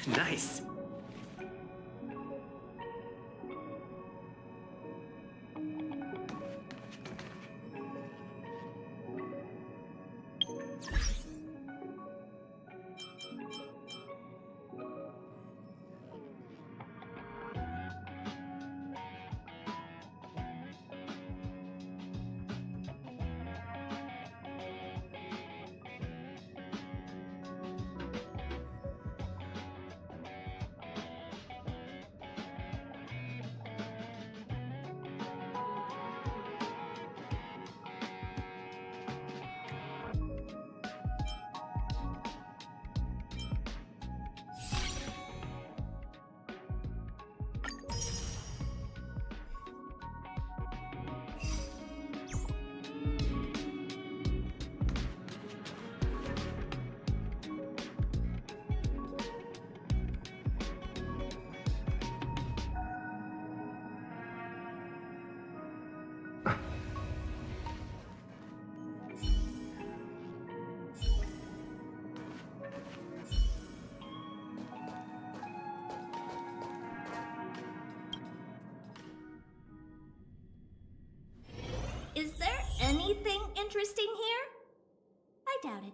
Nice. Is there anything interesting here? I doubt it.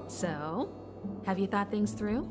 So, have you thought things through?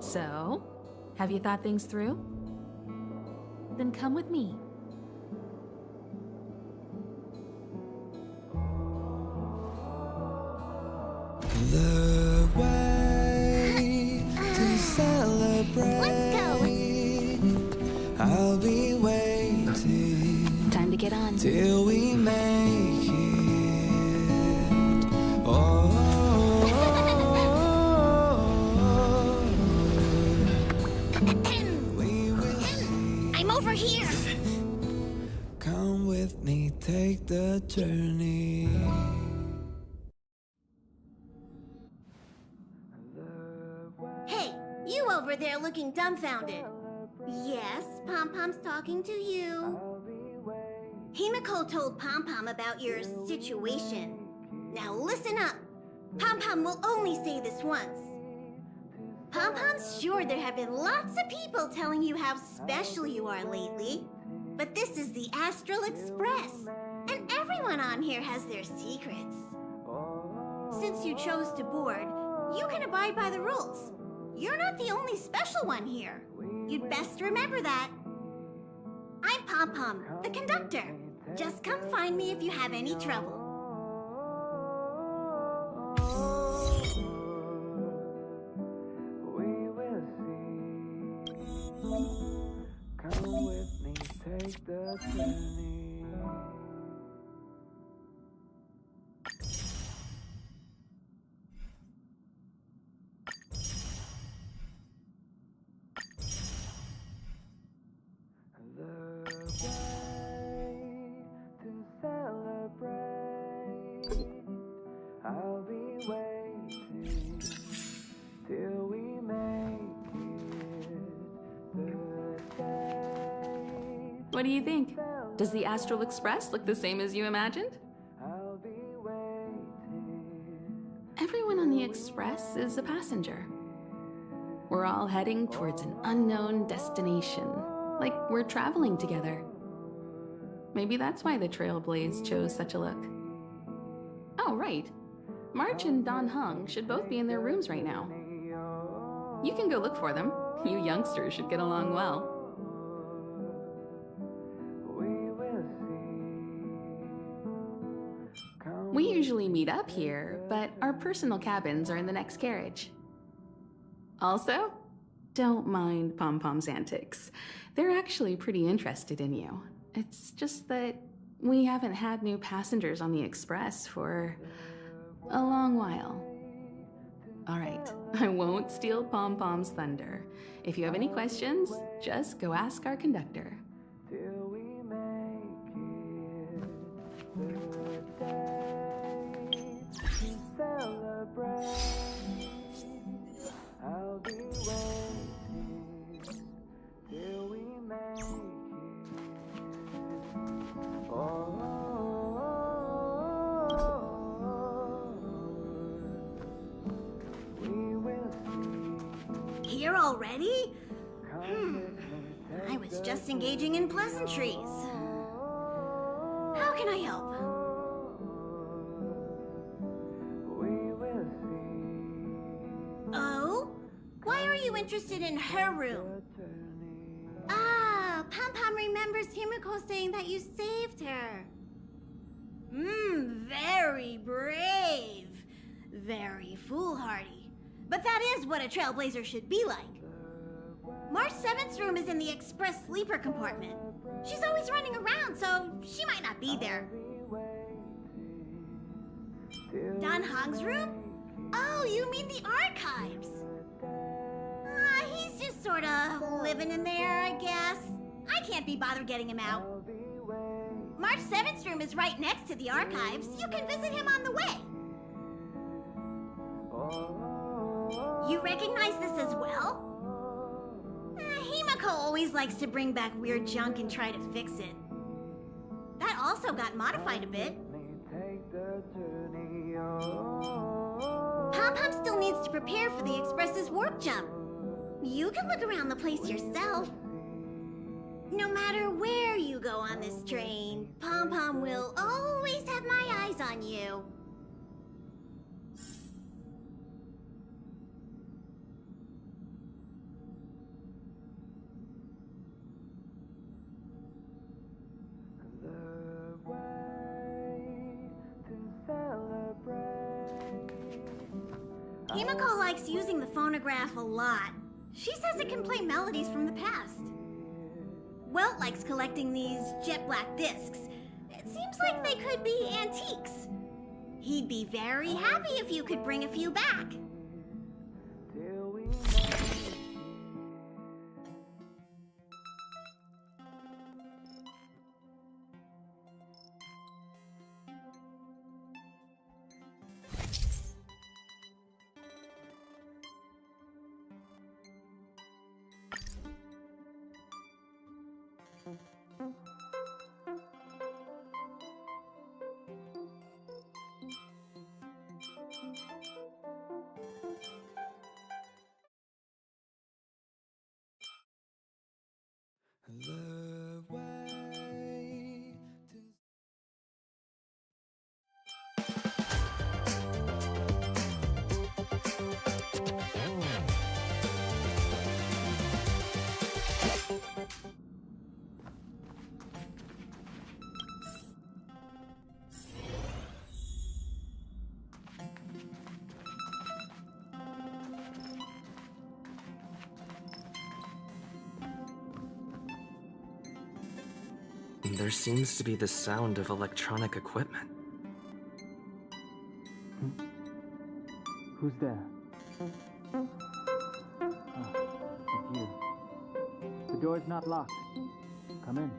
So, have you thought things through? Then come with me. The way to celebrate. Let's go. I'll be waiting. Time to get on. Till we make it. Oh, we will see. I'm over here. Come with me, take the journey. there looking dumbfounded. Yes, Pom-Pom's talking to you. Himiko told Pom-Pom about your situation. Now listen up. Pom-Pom will only say this once. Pom-Pom's sure there have been lots of people telling you how special you are lately. But this is the Astral Express, and everyone on here has their secrets. Since you chose to board, you can abide by the rules. You're not the only special one here. You'd best remember that. I'm Pom-Pom, the conductor. Just come find me if you have any trouble. We will see. Come with me, take the journey. The way to celebrate. I'll be waiting till we make it the day. What do you think? Does the Astral Express look the same as you imagined? I'll be waiting. Everyone on the Express is a passenger. We're all heading towards an unknown destination, like we're traveling together. Maybe that's why the Trailblaze chose such a look. Oh, right. March and Don Hung should both be in their rooms right now. You can go look for them. You youngsters should get along well. We will see. Come We usually meet up here, but our personal cabins are in the next carriage. Also, don't mind Pom-Pom's antics. They're actually pretty interested in you. It's just that we haven't had new passengers on the Express for a long while. All right, I won't steal Pom-Pom's thunder. If you have any questions, just go ask our conductor. till we make it the day to celebrate. I'll be waiting till we make it. We will see. Here already? Come with me, I was just engaging in pleasantries. How can I help? we will see. Oh? Why are you interested in her room? Ah, Pom-Pom remembers Himiko saying that you saved her. Very brave. Very foolhardy. But that is what a trailblazer should be like. March 7th's room is in the express sleeper compartment. She's always running around, so she might not be there. Don Hog's room? Oh, you mean the archives? He's just sort of living in there, I guess. I can't be bothered getting him out. March 7th's room is right next to the archives. You can visit him on the way. You recognize this as well? Himiko always likes to bring back weird junk and try to fix it. That also got modified a bit. Pom-Pom still needs to prepare for the Express's warp jump. You can look around the place yourself. No matter where you go on this train, Pom-Pom will always have my eyes on you. Himiko likes using the phonograph a lot. She says it can play melodies from the past. Welt likes collecting these jet black discs. It seems like they could be antiques. He'd be very happy if you could bring a few back. There seems to be the sound of electronic equipment. Who's there? Oh, it's you. The door's not locked. Come in.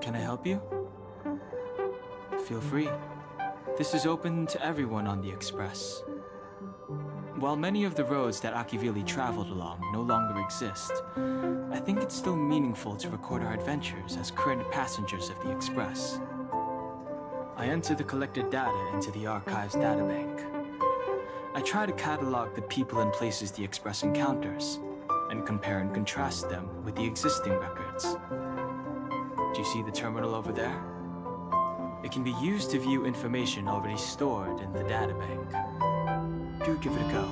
Can I help you? Feel free. This is open to everyone on the Express. While many of the roads that Akivili traveled along no longer exist, I think it's still meaningful to record our adventures as current passengers of the Express. I enter the collected data into the Archive's databank. I try to catalog the people and places the Express encounters, and compare and contrast them with the existing records. Do you see the terminal over there? It can be used to view information already stored in the databank. Do give it a go.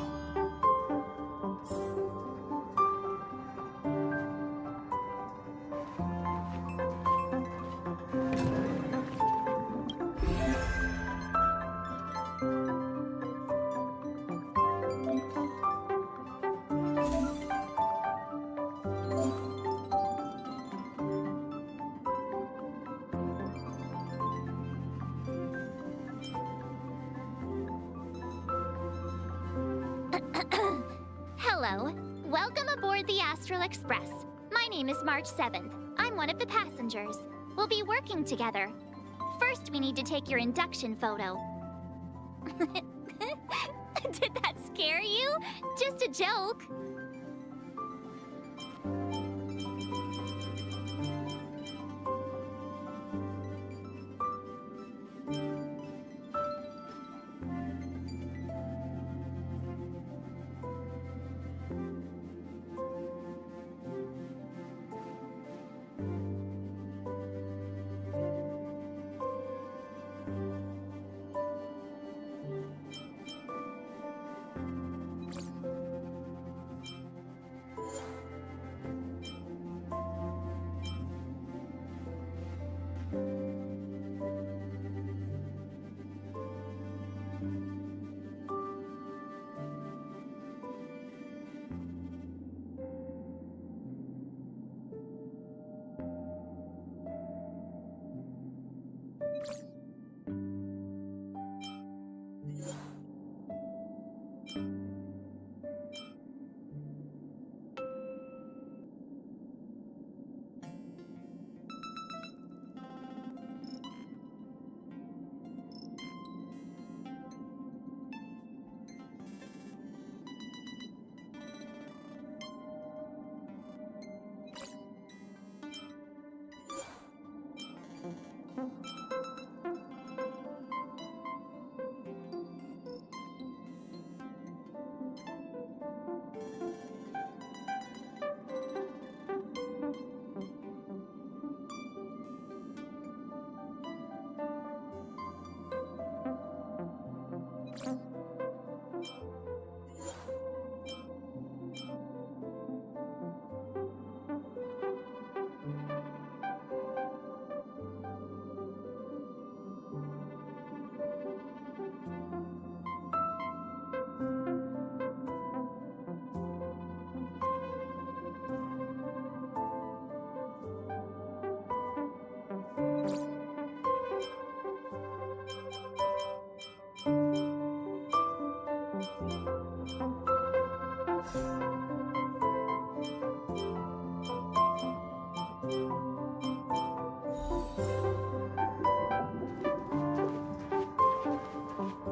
Hello. Welcome aboard the Astral Express. My name is March 7th. I'm one of the passengers. We'll be working together. First, we need to take your induction photo. Did that scare you? Just a joke.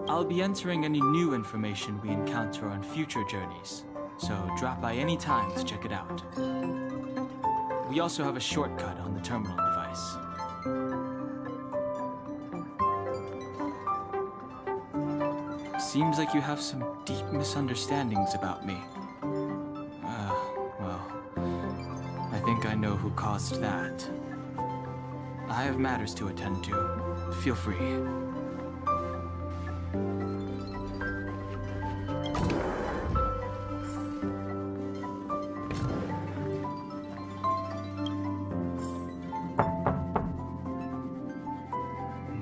I'll be entering any new information we encounter on future journeys, so drop by any time to check it out. We also have a shortcut on the terminal device. Seems like you have some deep misunderstandings about me. Well, I think I know who caused that. I have matters to attend to. Feel free.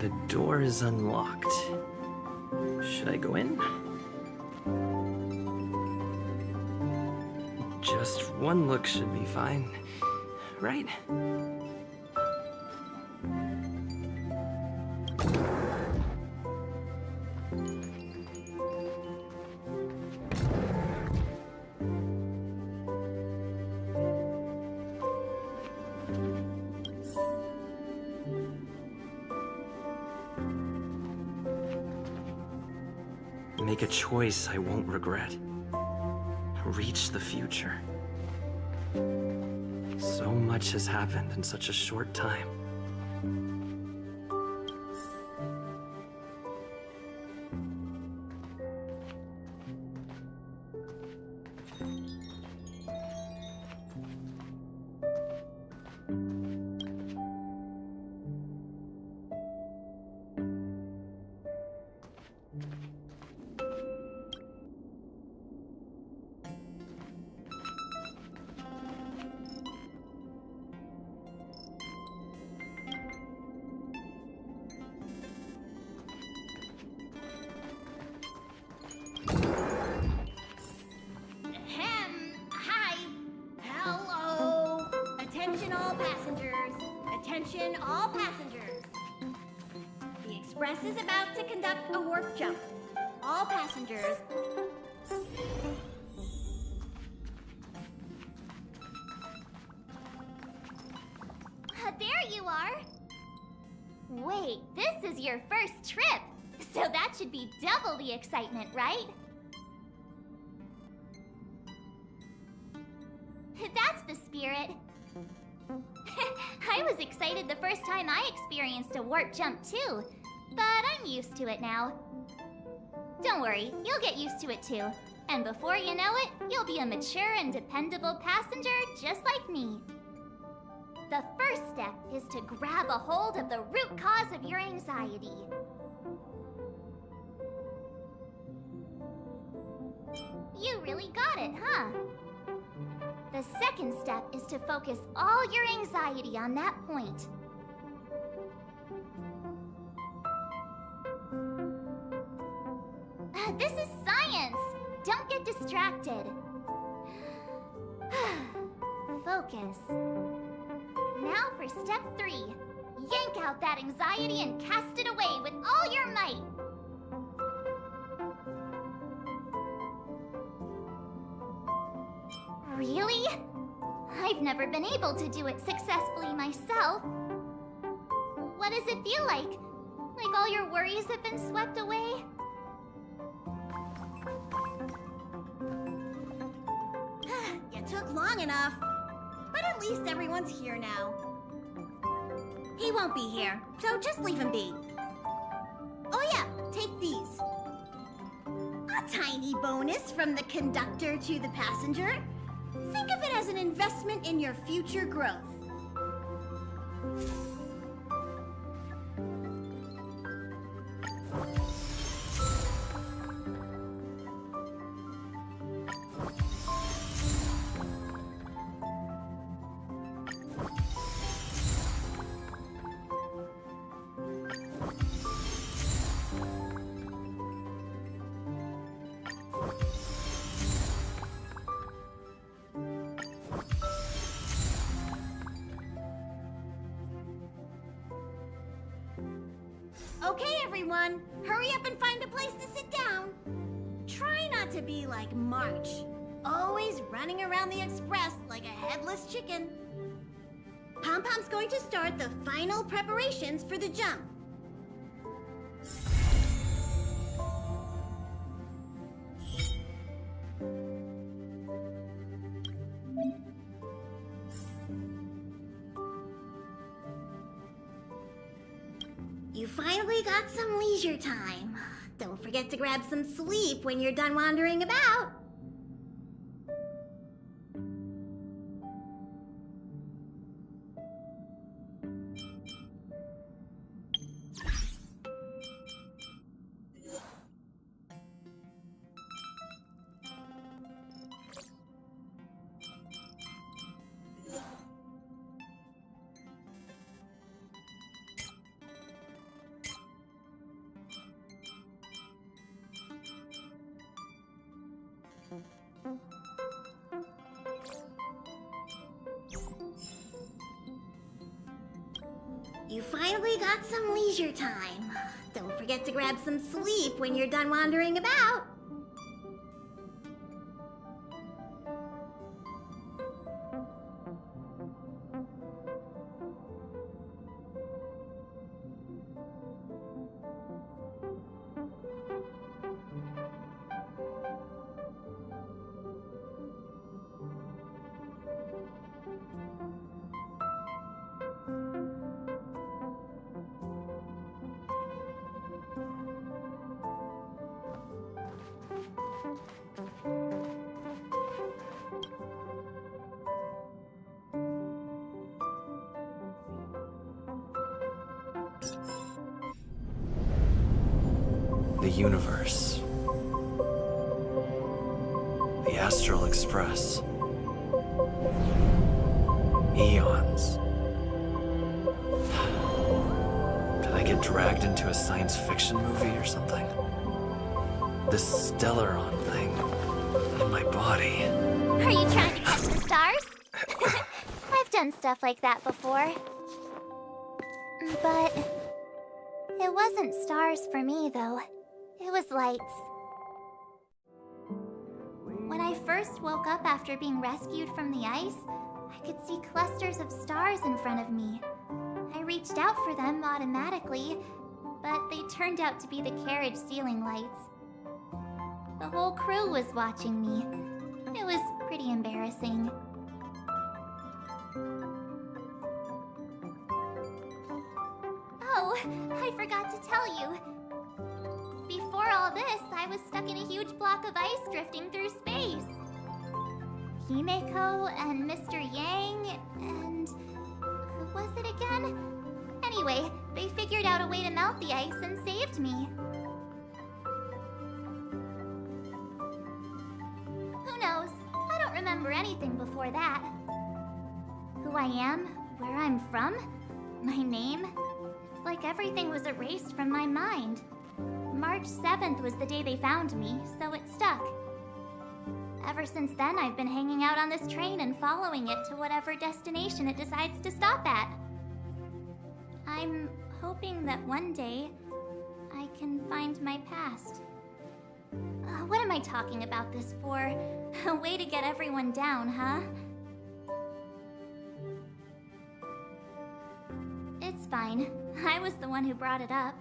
The door is unlocked. Should I go in? Just one look should be fine, right? Make a choice I won't regret. Reach the future. So much has happened in such a short time. Hi. Hello. Attention all passengers. Attention all passengers. The Express is about to conduct a warp jump. All passengers. There you are. Wait, this is your first trip. So that should be double the excitement, right? That's the spirit. I was excited the first time I experienced a warp jump too, but I'm used to it now. Don't worry, you'll get used to it too. And before you know it, you'll be a mature and dependable passenger just like me. The first step is to grab a hold of the root cause of your anxiety. You really got it, huh? The second step is to focus all your anxiety on that point. This is science! Don't get distracted. Focus. Now for step 3. Yank out that anxiety and cast it away with all your might. Really? I've never been able to do it successfully myself. What does it feel like? Like all your worries have been swept away? You took long enough. But at least everyone's here now. He won't be here, so just leave him be. Oh yeah, take these. A tiny bonus from the conductor to the passenger. Think of it as an investment in your future growth. Okay, everyone, hurry up and find a place to sit down. Try not to be like March, always running around the Express like a headless chicken. Pom-Pom's going to start the final preparations for the jump. You finally got some leisure time. Don't forget to grab some sleep when you're done wandering about. You finally got some leisure time. Don't forget to grab some sleep when you're done wandering about. The universe. The Astral Express. Eons. Did I get dragged into a science fiction movie or something? This Stellaron thing in my body. Are you trying to catch the stars? I've done stuff like that before. But it wasn't stars for me, though. It was lights. When I first woke up after being rescued from the ice, I could see clusters of stars in front of me. I reached out for them automatically, but they turned out to be the carriage ceiling lights. The whole crew was watching me. It was pretty embarrassing. Oh, I forgot to tell you. Before all this, I was stuck in a huge block of ice drifting through space. Himeko and Mr. Yang and... who was it again? Anyway, they figured out a way to melt the ice and saved me. Who knows? I don't remember anything before that. Who I am, where I'm from, my name. It's like everything was erased from my mind. March 7th was the day they found me, so it stuck. Ever since then, I've been hanging out on this train and following it to whatever destination it decides to stop at. I'm hoping that one day I can find my past. What am I talking about this for? A way to get everyone down, huh? It's fine. I was the one who brought it up.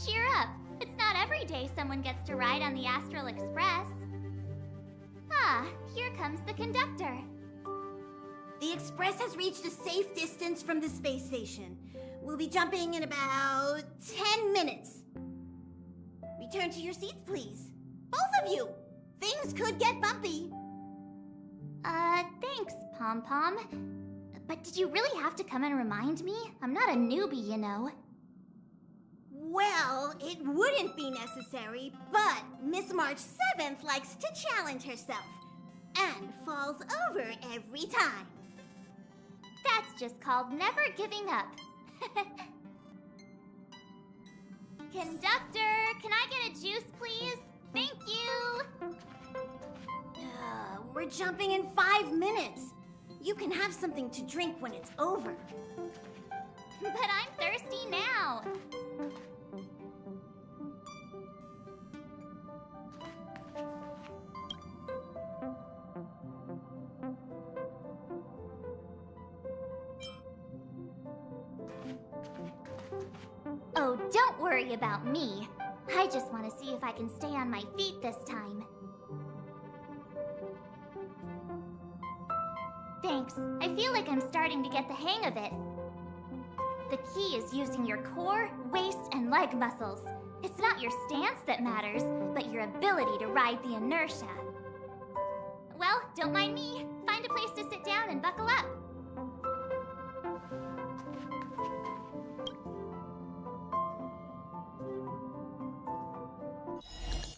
Cheer up! It's not every day someone gets to ride on the Astral Express. Ah, here comes the conductor. The Express has reached a safe distance from the space station. We'll be jumping in about 10 minutes. Return to your seats, please. Both of you! Things could get bumpy. Thanks, Pom-Pom. But did you really have to come and remind me? I'm not a newbie, you know. Well, it wouldn't be necessary, but Miss March 7th likes to challenge herself and falls over every time. That's just called never giving up. Conductor, can I get a juice, please? Thank you! We're jumping in 5 minutes. You can have something to drink when it's over. But I'm thirsty now. Oh, don't worry about me. I just want to see if I can stay on my feet this time. Thanks. I feel like I'm starting to get the hang of it. The key is using your core, waist, and leg muscles. It's not your stance that matters, but your ability to ride the inertia. Well, don't mind me. Find a place to sit down and buckle up.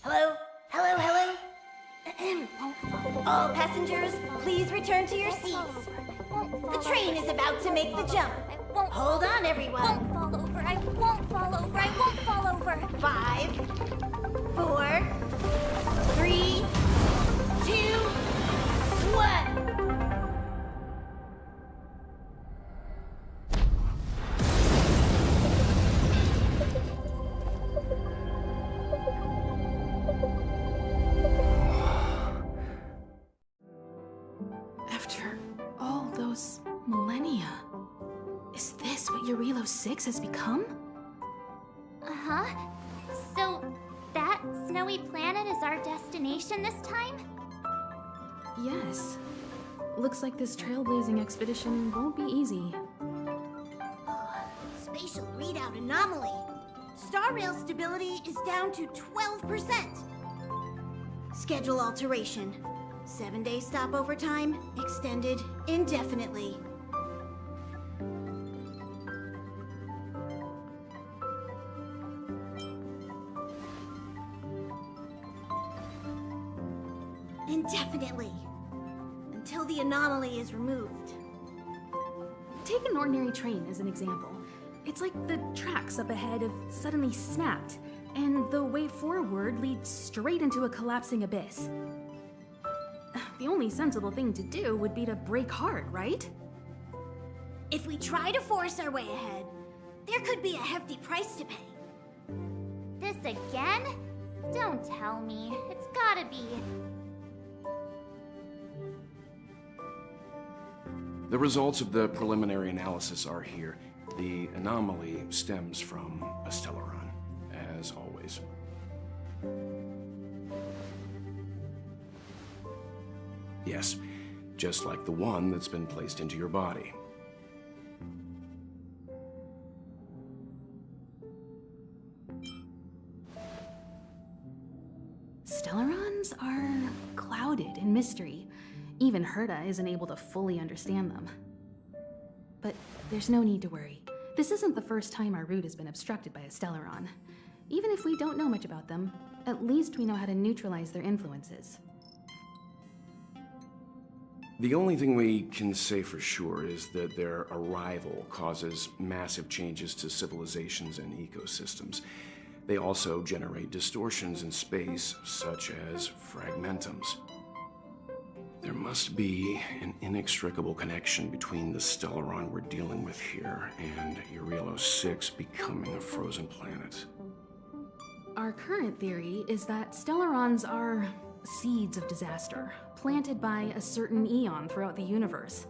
Hello? Hello, hello? All passengers, please return to your seats. The train is about to make the jump. Hold on, everyone. I won't fall over. I won't fall over. I won't fall over. 5, 4, 3, 2, 1. across millennia. Is this what Eurilo 6 has become? Uh-huh. So, that snowy planet is our destination this time? Yes. Looks like this trailblazing expedition won't be easy. Spatial readout anomaly. Star rail stability is down to 12%. Schedule alteration. 7-day stopover time extended indefinitely. Indefinitely. Until the anomaly is removed. Take an ordinary train as an example. It's like the tracks up ahead have suddenly snapped, and the way forward leads straight into a collapsing abyss. The only sensible thing to do would be to brake hard, right? If we try to force our way ahead, there could be a hefty price to pay. This again? Don't tell me. It's gotta be. The results of the preliminary analysis are here. The anomaly stems from a Stellaron, as always. Yes, just like the one that's been placed into your body. Stellarons are clouded in mystery. Even Herta isn't able to fully understand them. But there's no need to worry. This isn't the first time our route has been obstructed by a Stellaron. Even if we don't know much about them, at least we know how to neutralize their influences. The only thing we can say for sure is that their arrival causes massive changes to civilizations and ecosystems. They also generate distortions in space, such as fragmentums. There must be an inextricable connection between the Stellaron we're dealing with here and Eurilo 6 becoming a frozen planet. Our current theory is that Stellarons are seeds of disaster, planted by a certain eon throughout the universe.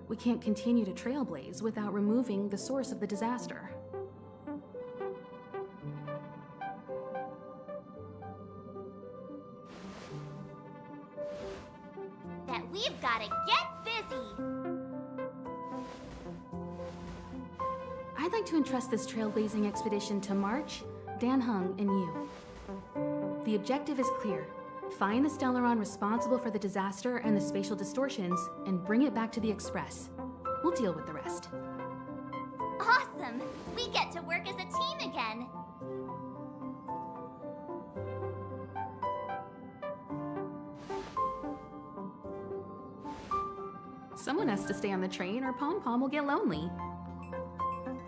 We can't continue to trailblaze without removing the source of the disaster. That we've gotta get busy! I'd like to entrust this trailblazing expedition to March, Dan Hung, and you. The objective is clear. Find the Stellaron responsible for the disaster and the spatial distortions, and bring it back to the Express. We'll deal with the rest. Awesome! We get to work as a team again! Someone has to stay on the train or Pom Pom will get lonely.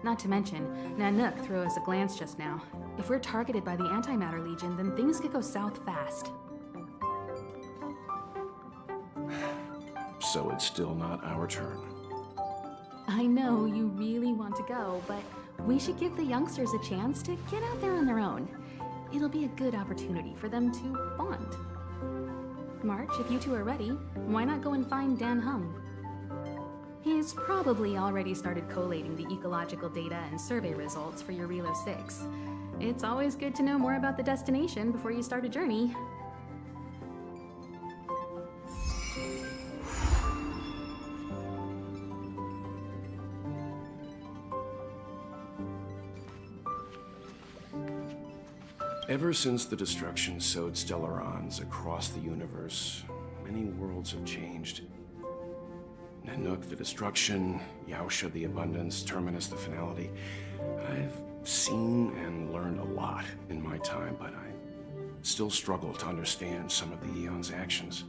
Not to mention, Nanook threw us a glance just now. If we're targeted by the Antimatter Legion, then things could go south fast. So it's still not our turn. I know you really want to go, but we should give the youngsters a chance to get out there on their own. It'll be a good opportunity for them to bond. March, if you two are ready, why not go and find Dan Hung? He's probably already started collating the ecological data and survey results for Eurilo 6. It's always good to know more about the destination before you start a journey. Ever since the destruction sowed Stellarons across the universe, many worlds have changed. Nanook, the destruction, Yaosha, the abundance, Terminus, the finality. I've seen and learned a lot in my time, but I still struggle to understand some of the Eon's actions.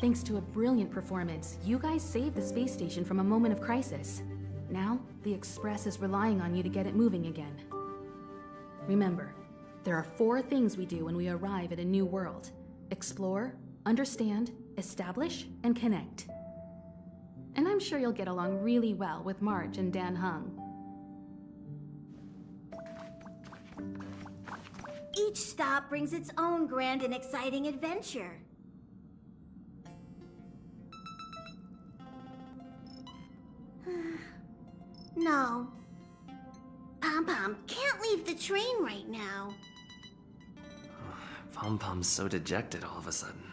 Thanks to a brilliant performance, you guys saved the space station from a moment of crisis. Now, the Express is relying on you to get it moving again. Remember, there are 4 things we do when we arrive at a new world. Explore, understand, establish, and connect. And I'm sure you'll get along really well with March and Dan Hung. Each stop brings its own grand and exciting adventure. No. Pom-Pom can't leave the train right now. Pom-Pom's so dejected all of a sudden.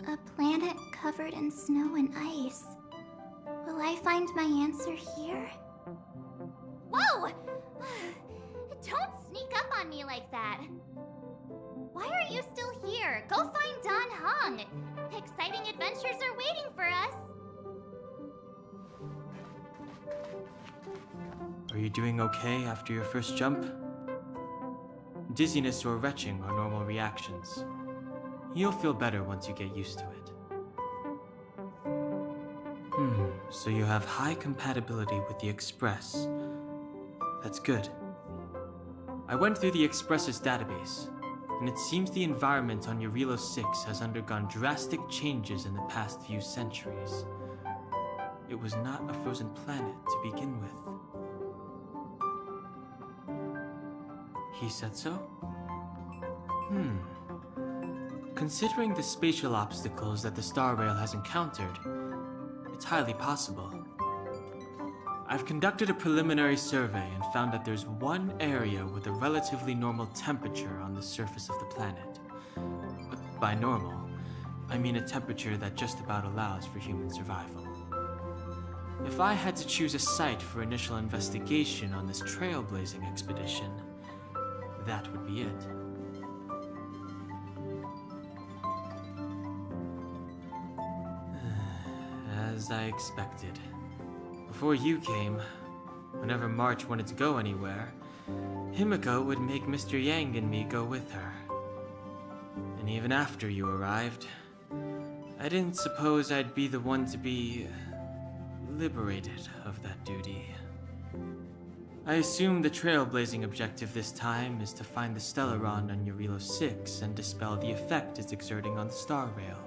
A planet covered in snow and ice. Will I find my answer here? Whoa! Don't sneak up on me like that. Why are you still here? Go find Don Hung. Exciting adventures are waiting for us. Are you doing okay after your first jump? Dizziness or retching are normal reactions. You'll feel better once you get used to it. So you have high compatibility with the Express. That's good. I went through the Express's database, and it seems the environment on Eurilo 6 has undergone drastic changes in the past few centuries. It was not a frozen planet to begin with. He said so? Considering the spatial obstacles that the Star Rail has encountered, it's highly possible. I've conducted a preliminary survey and found that there's one area with a relatively normal temperature on the surface of the planet. By normal, I mean a temperature that just about allows for human survival. If I had to choose a site for initial investigation on this trailblazing expedition, that would be it. As I expected. Before you came, whenever March wanted to go anywhere, Himiko would make Mr. Yang and me go with her. And even after you arrived, I didn't suppose I'd be the one to be liberated of that duty. I assume the trailblazing objective this time is to find the Stellaron on Eurilo 6 and dispel the effect it's exerting on the Star Rail.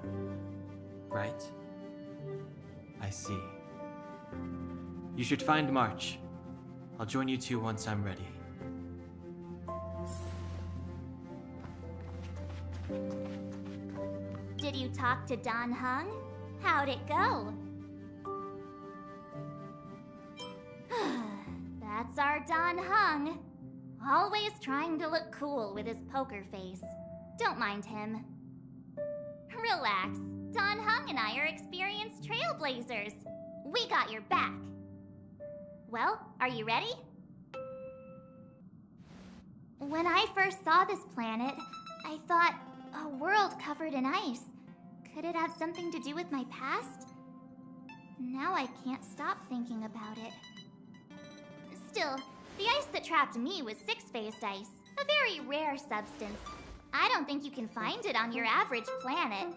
Right? I see. You should find March. I'll join you two once I'm ready. Did you talk to Don Hung? How'd it go? That's our Don Hung. Always trying to look cool with his poker face. Don't mind him. Relax. Don Hung and I are experienced trailblazers. We got your back. Well, are you ready? When I first saw this planet, I thought, a world covered in ice. Could it have something to do with my past? Now I can't stop thinking about it. Still, the ice that trapped me was six-phased ice, a very rare substance. I don't think you can find it on your average planet.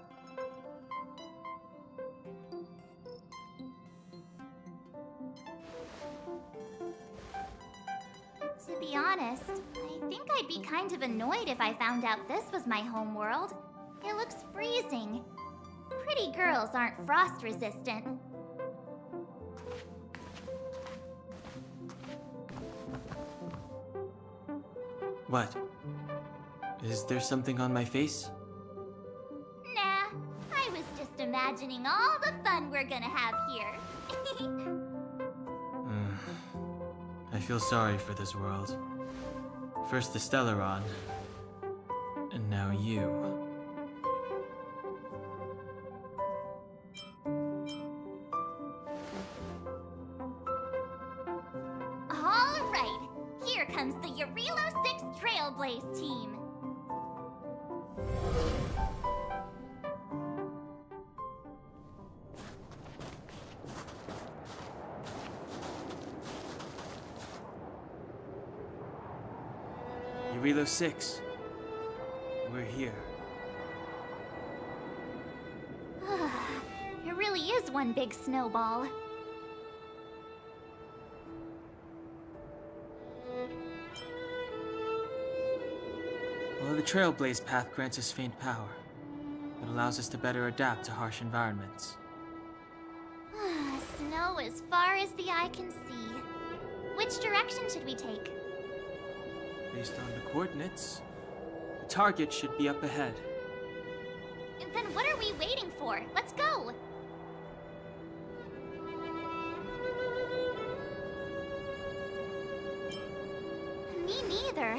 To be honest, I think I'd be kind of annoyed if I found out this was my home world. It looks freezing. Pretty girls aren't frost resistant. What? Is there something on my face? Nah, I was just imagining all the fun we're gonna have here. I feel sorry for this world. First the Stellaron, and now you. All right, here comes the Eurilo 6 Trailblaze team. Eurilo 6. We're here. It really is one big snowball. Well, the Trailblaze path grants us faint power. It allows us to better adapt to harsh environments. Snow as far as the eye can see. Which direction should we take? Based on the coordinates, the target should be up ahead. Then what are we waiting for? Let's go! Me neither.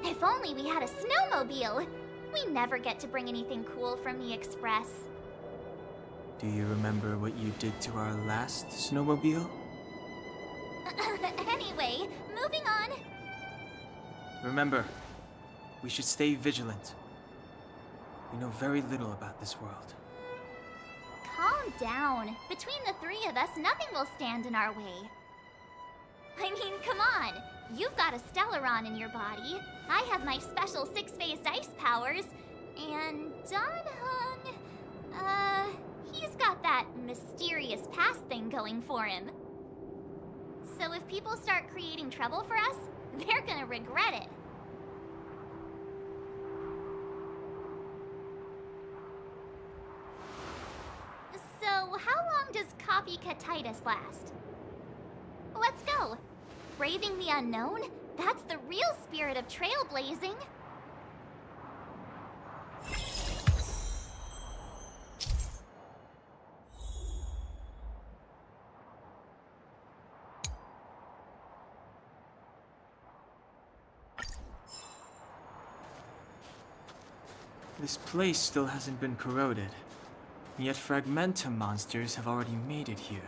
If only we had a snowmobile. We never get to bring anything cool from the Express. Do you remember what you did to our last snowmobile? Anyway, moving on. Remember, we should stay vigilant. We know very little about this world. Calm down. Between the three of us, nothing will stand in our way. I mean, come on. You've got a Stellaron in your body. I have my special six-phased ice powers. And Danhung... he's got that mysterious past thing going for him. So if people start creating trouble for us, they're gonna regret it. So, how long does copycatitis last? Let's go. Braving the unknown? That's the real spirit of trailblazing. This place still hasn't been corroded, yet Fragmentum monsters have already made it here.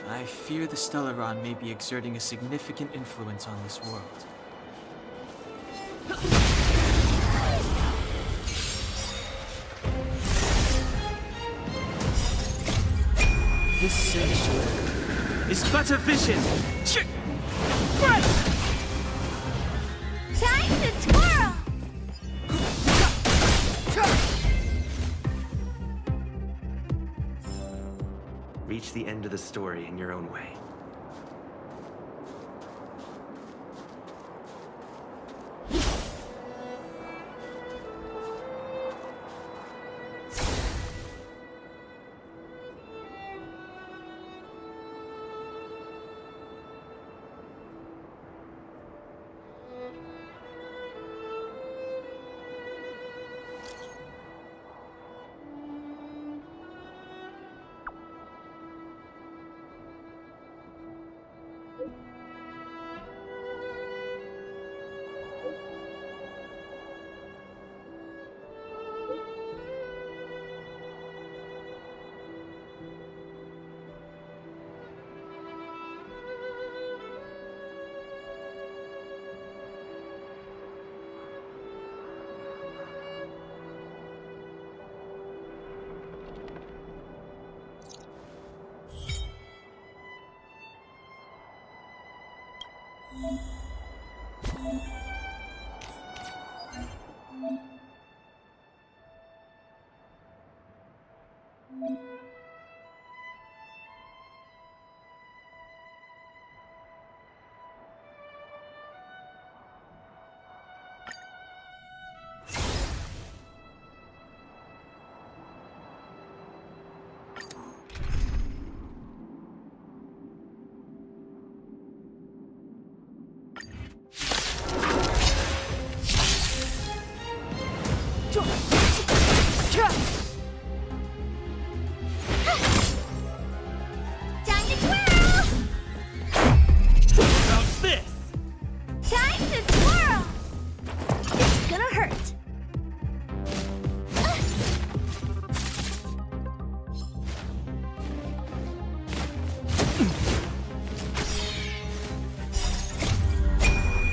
I fear the Stellaron may be exerting a significant influence on this world. This sanctuary is but a vision! Time to twirl! Reach the end of the story in your own way.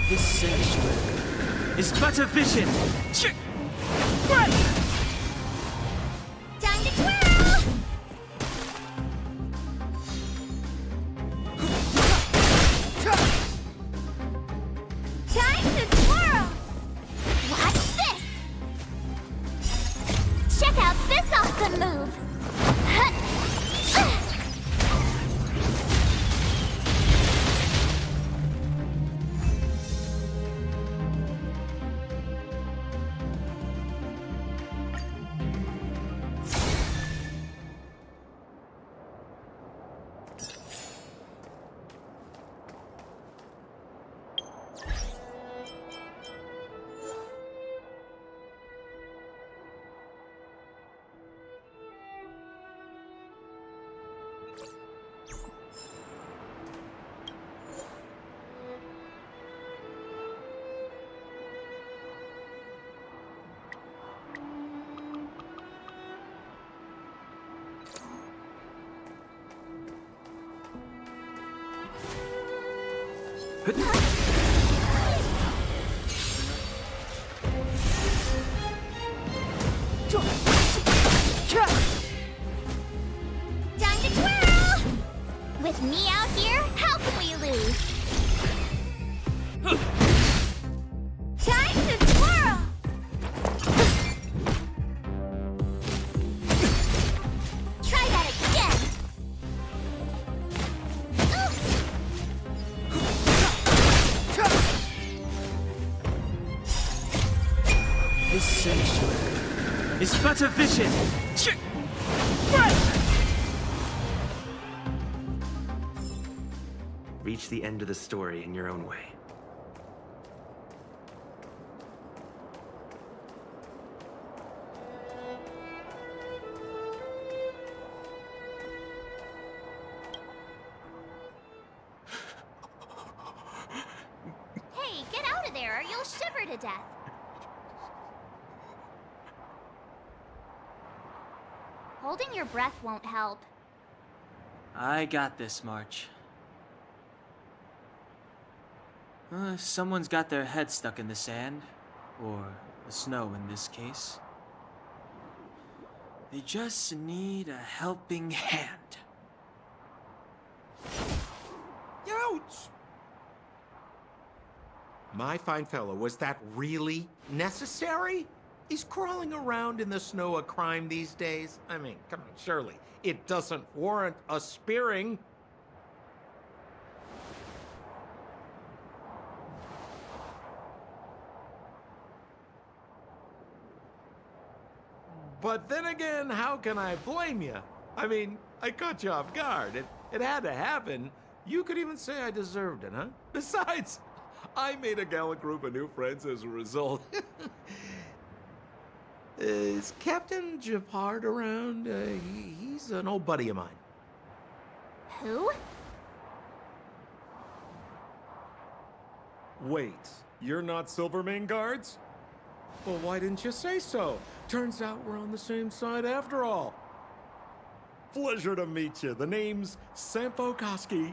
This sanctuary is but a vision! Time to twirl! Time to twirl! Watch this! Check out this awesome move! Time to twirl! With me out here, how can we lose? Time to twirl! Try that again! This sanctuary is but a vision. Reach the end of the story in your own way. Hey, get out of there or you'll shiver to death. Holding your breath won't help. I got this, March. If someone's got their head stuck in the sand, or the snow in this case, they just need a helping hand. Ouch! My fine fellow, was that really necessary? Is crawling around in the snow a crime these days? I mean, come on, surely. It doesn't warrant a spearing. But then again, how can I blame you? I mean, I caught you off guard. It had to happen. You could even say I deserved it, huh? Besides, I made a gallant group of new friends as a result. Is Captain Japard around? He's an old buddy of mine. Who? Wait, you're not Silvermane guards? Well, why didn't you say so? Turns out we're on the same side after all. Pleasure to meet you. The name's Sampo Koski.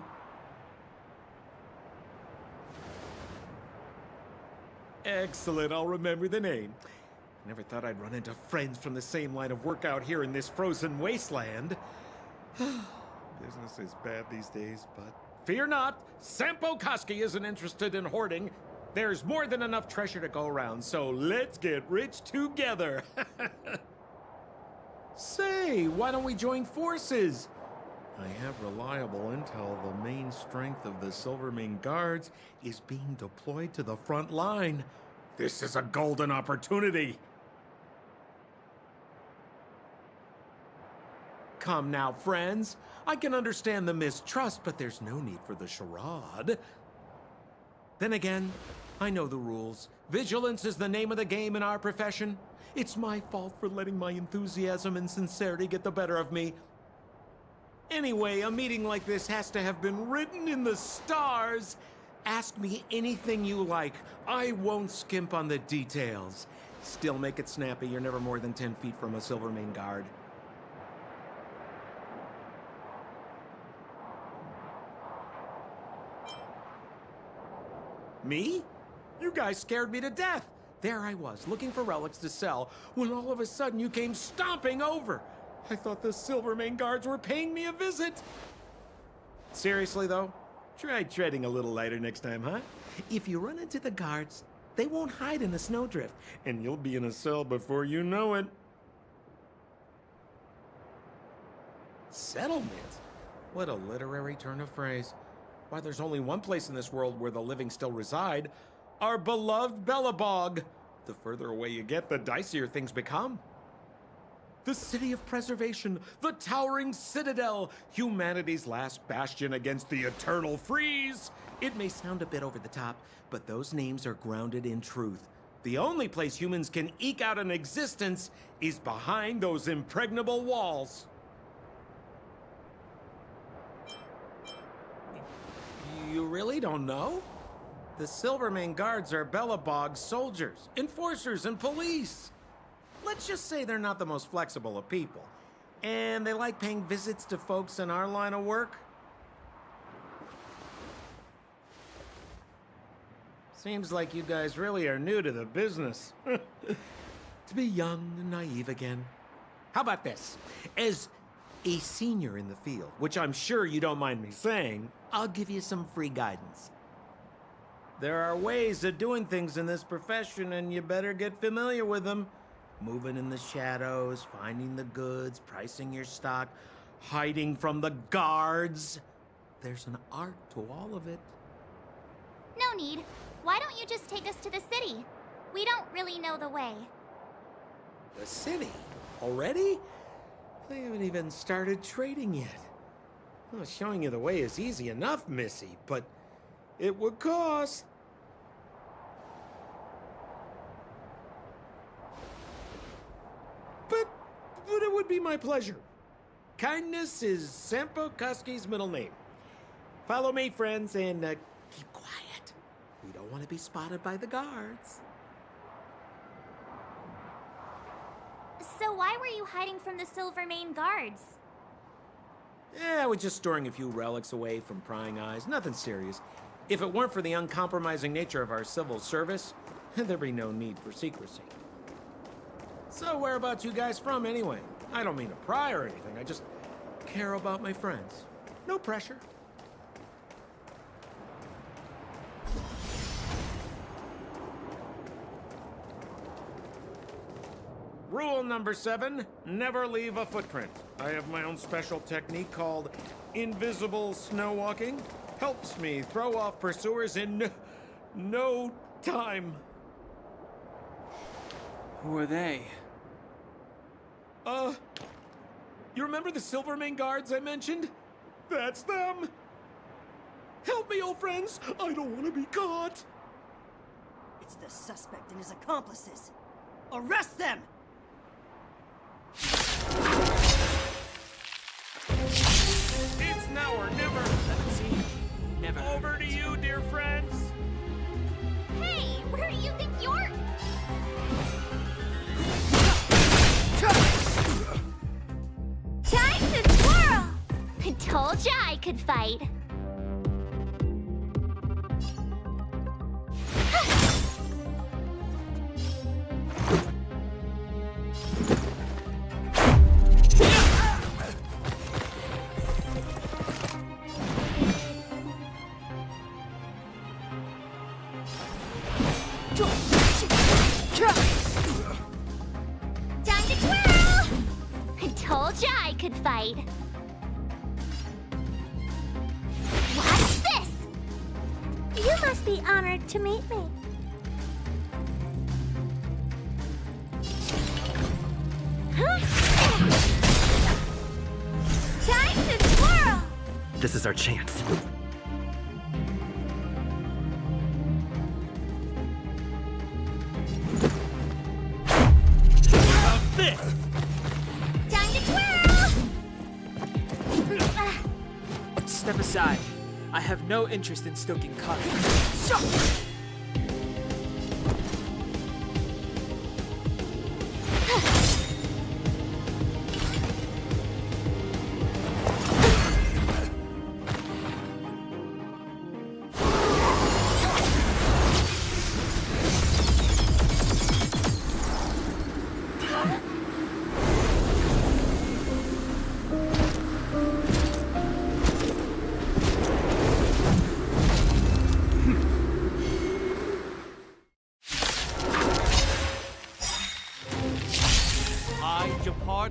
Excellent, I'll remember the name. Never thought I'd run into friends from the same line of work out here in this frozen wasteland. Business is bad these days, but fear not, Sampo Koski isn't interested in hoarding. There's more than enough treasure to go around, so let's get rich together. Say, why don't we join forces? I have reliable intel the main strength of the Silvermane Guards is being deployed to the front line. This is a golden opportunity. Come now, friends. I can understand the mistrust, but there's no need for the charade. Then again, I know the rules. Vigilance is the name of the game in our profession. It's my fault for letting my enthusiasm and sincerity get the better of me. Anyway, a meeting like this has to have been written in the stars. Ask me anything you like. I won't skimp on the details. Still make it snappy. You're never more than 10 feet from a Silvermane guard. Me? You guys scared me to death. There I was, looking for relics to sell, when all of a sudden you came stomping over. I thought the Silvermane guards were paying me a visit. Seriously, though, try treading a little lighter next time, huh? If you run into the guards, they won't hide in a snowdrift, and you'll be in a cell before you know it. Settlement? What a literary turn of phrase. Why, there's only one place in this world where the living still reside. Our beloved Bellabog. The further away you get, the dicier things become. The city of preservation, the towering citadel, humanity's last bastion against the eternal freeze. It may sound a bit over the top, but those names are grounded in truth. The only place humans can eke out an existence is behind those impregnable walls. You really don't know? The Silvermane guards are Bellabog's soldiers, enforcers, and police. Let's just say they're not the most flexible of people. And they like paying visits to folks in our line of work. Seems like you guys really are new to the business. To be young and naive again. How about this? As a senior in the field, which I'm sure you don't mind me saying, I'll give you some free guidance. There are ways of doing things in this profession, and you better get familiar with them. Moving in the shadows, finding the goods, pricing your stock, hiding from the guards. There's an art to all of it. No need. Why don't you just take us to the city? We don't really know the way. The city? Already? They haven't even started trading yet. Well, showing you the way is easy enough, Missy, but it would cost. But it would be my pleasure. Kindness is Sampo Koski's middle name. Follow me, friends, and keep quiet. We don't want to be spotted by the guards. So why were you hiding from the Silvermane guards? Yeah, we're just storing a few relics away from prying eyes. Nothing serious. If it weren't for the uncompromising nature of our civil service, there'd be no need for secrecy. So whereabouts you guys from, anyway? I don't mean to pry or anything. I just care about my friends. No pressure. Rule number 7, never leave a footprint. I have my own special technique called invisible snow walking. Helps me throw off pursuers in no time. Who are they? You remember the Silvermane guards I mentioned? That's them. Help me, old friends. I don't want to be caught. It's the suspect and his accomplices. Arrest them! It's now or never. 17. Never. Over to you, dear friends. Hey, where do you think you're... Time to twirl! I told ya I could fight. Time to twirl! I told ya I could fight. Watch this! You must be honored to meet me. Time to twirl! This is our chance. Time to twirl! Step aside. I have no interest in stoking conflict.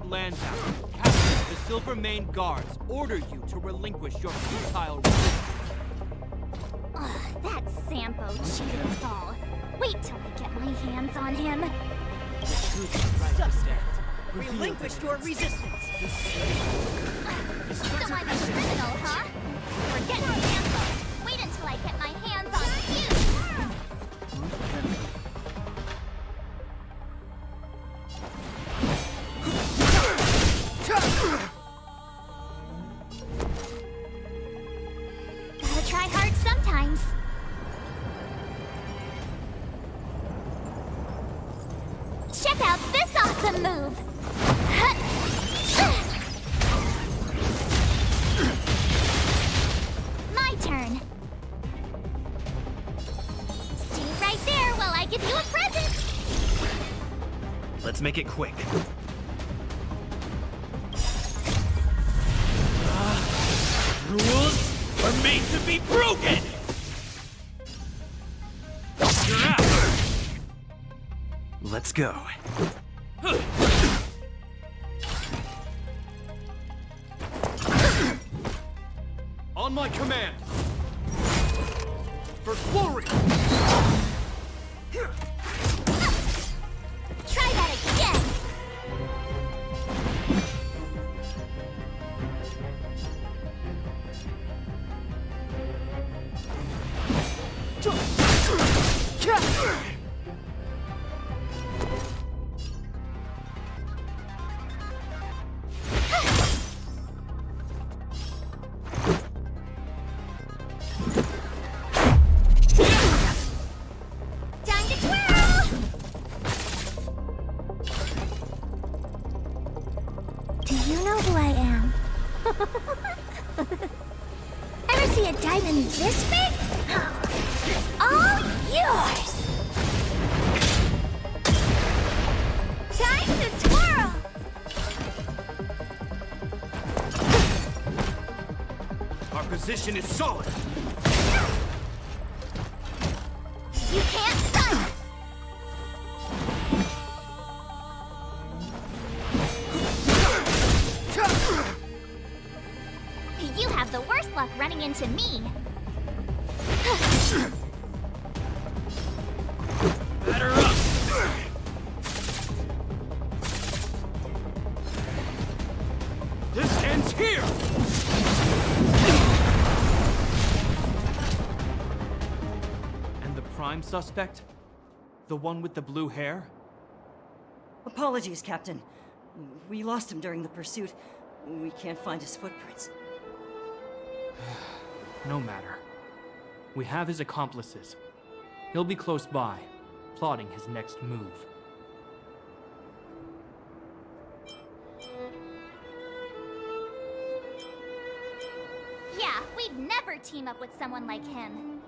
Landau, captain of the Silvermane Guards, order you to relinquish your futile resistance. Ugh, that Sampo cheated us all. Wait till I get my hands on him. Suspect! Relinquish your resistance! So I'm a criminal, huh? Forget Sampo. Wait until I get my hands on you. Gotta try hard sometimes. Check out this awesome move! My turn. Let's make it quick. Rules are made to be broken! You're out! Let's go. On my command! For glory! Try that again! Time to twirl! Do you know who I am? Ever see a diamond this big? It's all yours! Time to twirl! Our position is solid! You can't run! You have the worst luck running into me. Batter up! This ends here! And the prime suspect? The one with the blue hair? Apologies, Captain. We lost him during the pursuit. We can't find his footprints. No matter. We have his accomplices. He'll be close by, plotting his next move. Yeah, we'd never team up with someone like him.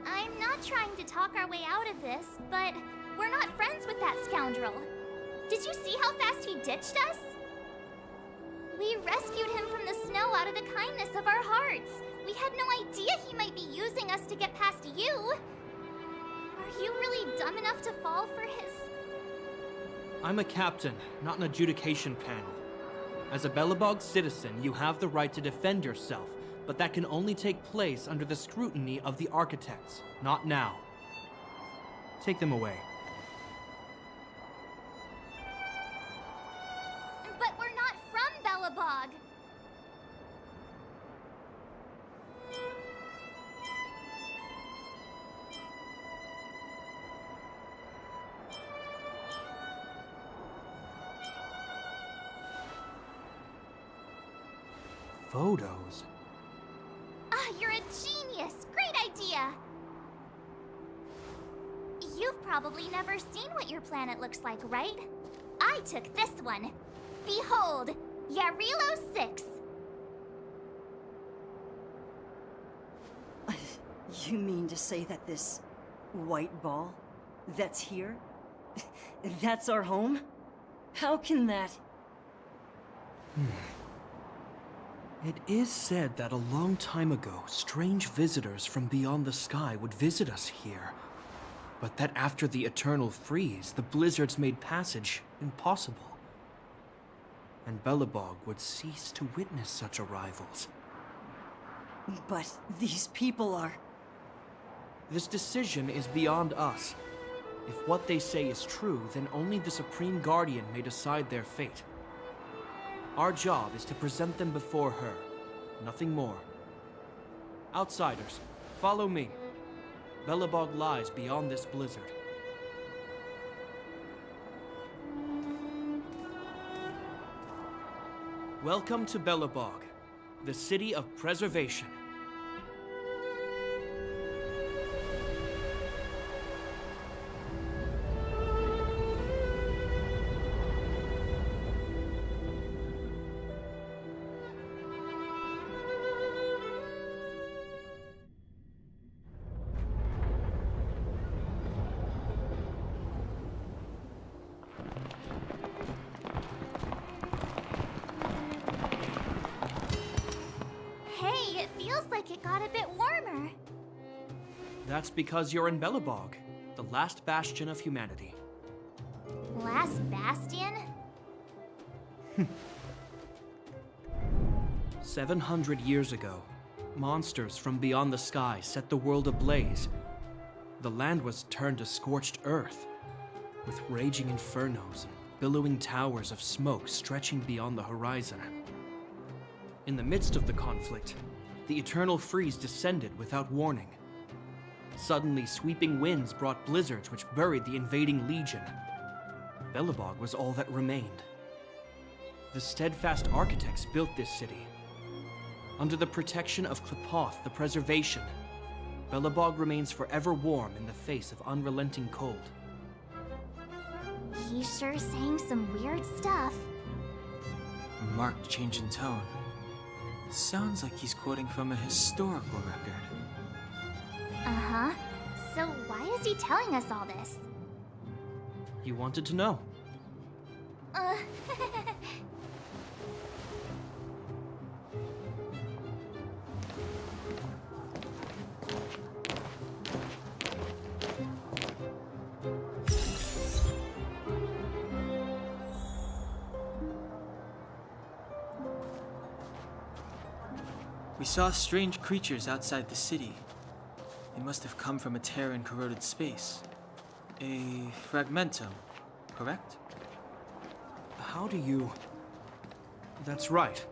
I'm not trying to talk our way out of this, but we're not friends with that scoundrel. Did you see how fast he ditched us? We rescued him from the snow out of the kindness of our hearts. We had no idea he might be using us to get past you. Are you really dumb enough to fall for his... I'm a captain, not an adjudication panel. As a Belobog citizen, you have the right to defend yourself, but that can only take place under the scrutiny of the architects, not now. Take them away. But we're not from Belobog. Photos? Ah, you're a genius! Great idea! You've probably never seen what your planet looks like, right? I took this one. Behold, Yarilo 6. You mean to say that this white ball that's here, that's our home? How can that... It is said that a long time ago, strange visitors from beyond the sky would visit us here. But that after the eternal freeze, the blizzards made passage impossible. And Belobog would cease to witness such arrivals. But these people are... This decision is beyond us. If what they say is true, then only the Supreme Guardian may decide their fate. Our job is to present them before her. Nothing more. Outsiders, follow me. Belobog lies beyond this blizzard. Welcome to Belobog, the city of preservation. got a bit warmer. That's because you're in Belobog, the last bastion of humanity. Last bastion? 700 years ago, monsters from beyond the sky set the world ablaze. The land was turned to scorched earth, with raging infernos and billowing towers of smoke stretching beyond the horizon. In the midst of the conflict, the eternal freeze descended without warning. Suddenly, sweeping winds brought blizzards which buried the invading legion. Belobog was all that remained. The steadfast architects built this city. Under the protection of Klepoth, the Preservation, Belobog remains forever warm in the face of unrelenting cold. He's sure saying some weird stuff. A marked change in tone. Sounds like he's quoting from a historical record. Uh-huh. So why is he telling us all this? You wanted to know. Uh... We saw strange creatures outside the city. They must have come from a Terran-corroded space. A fragmentum, correct? How do you... That's right.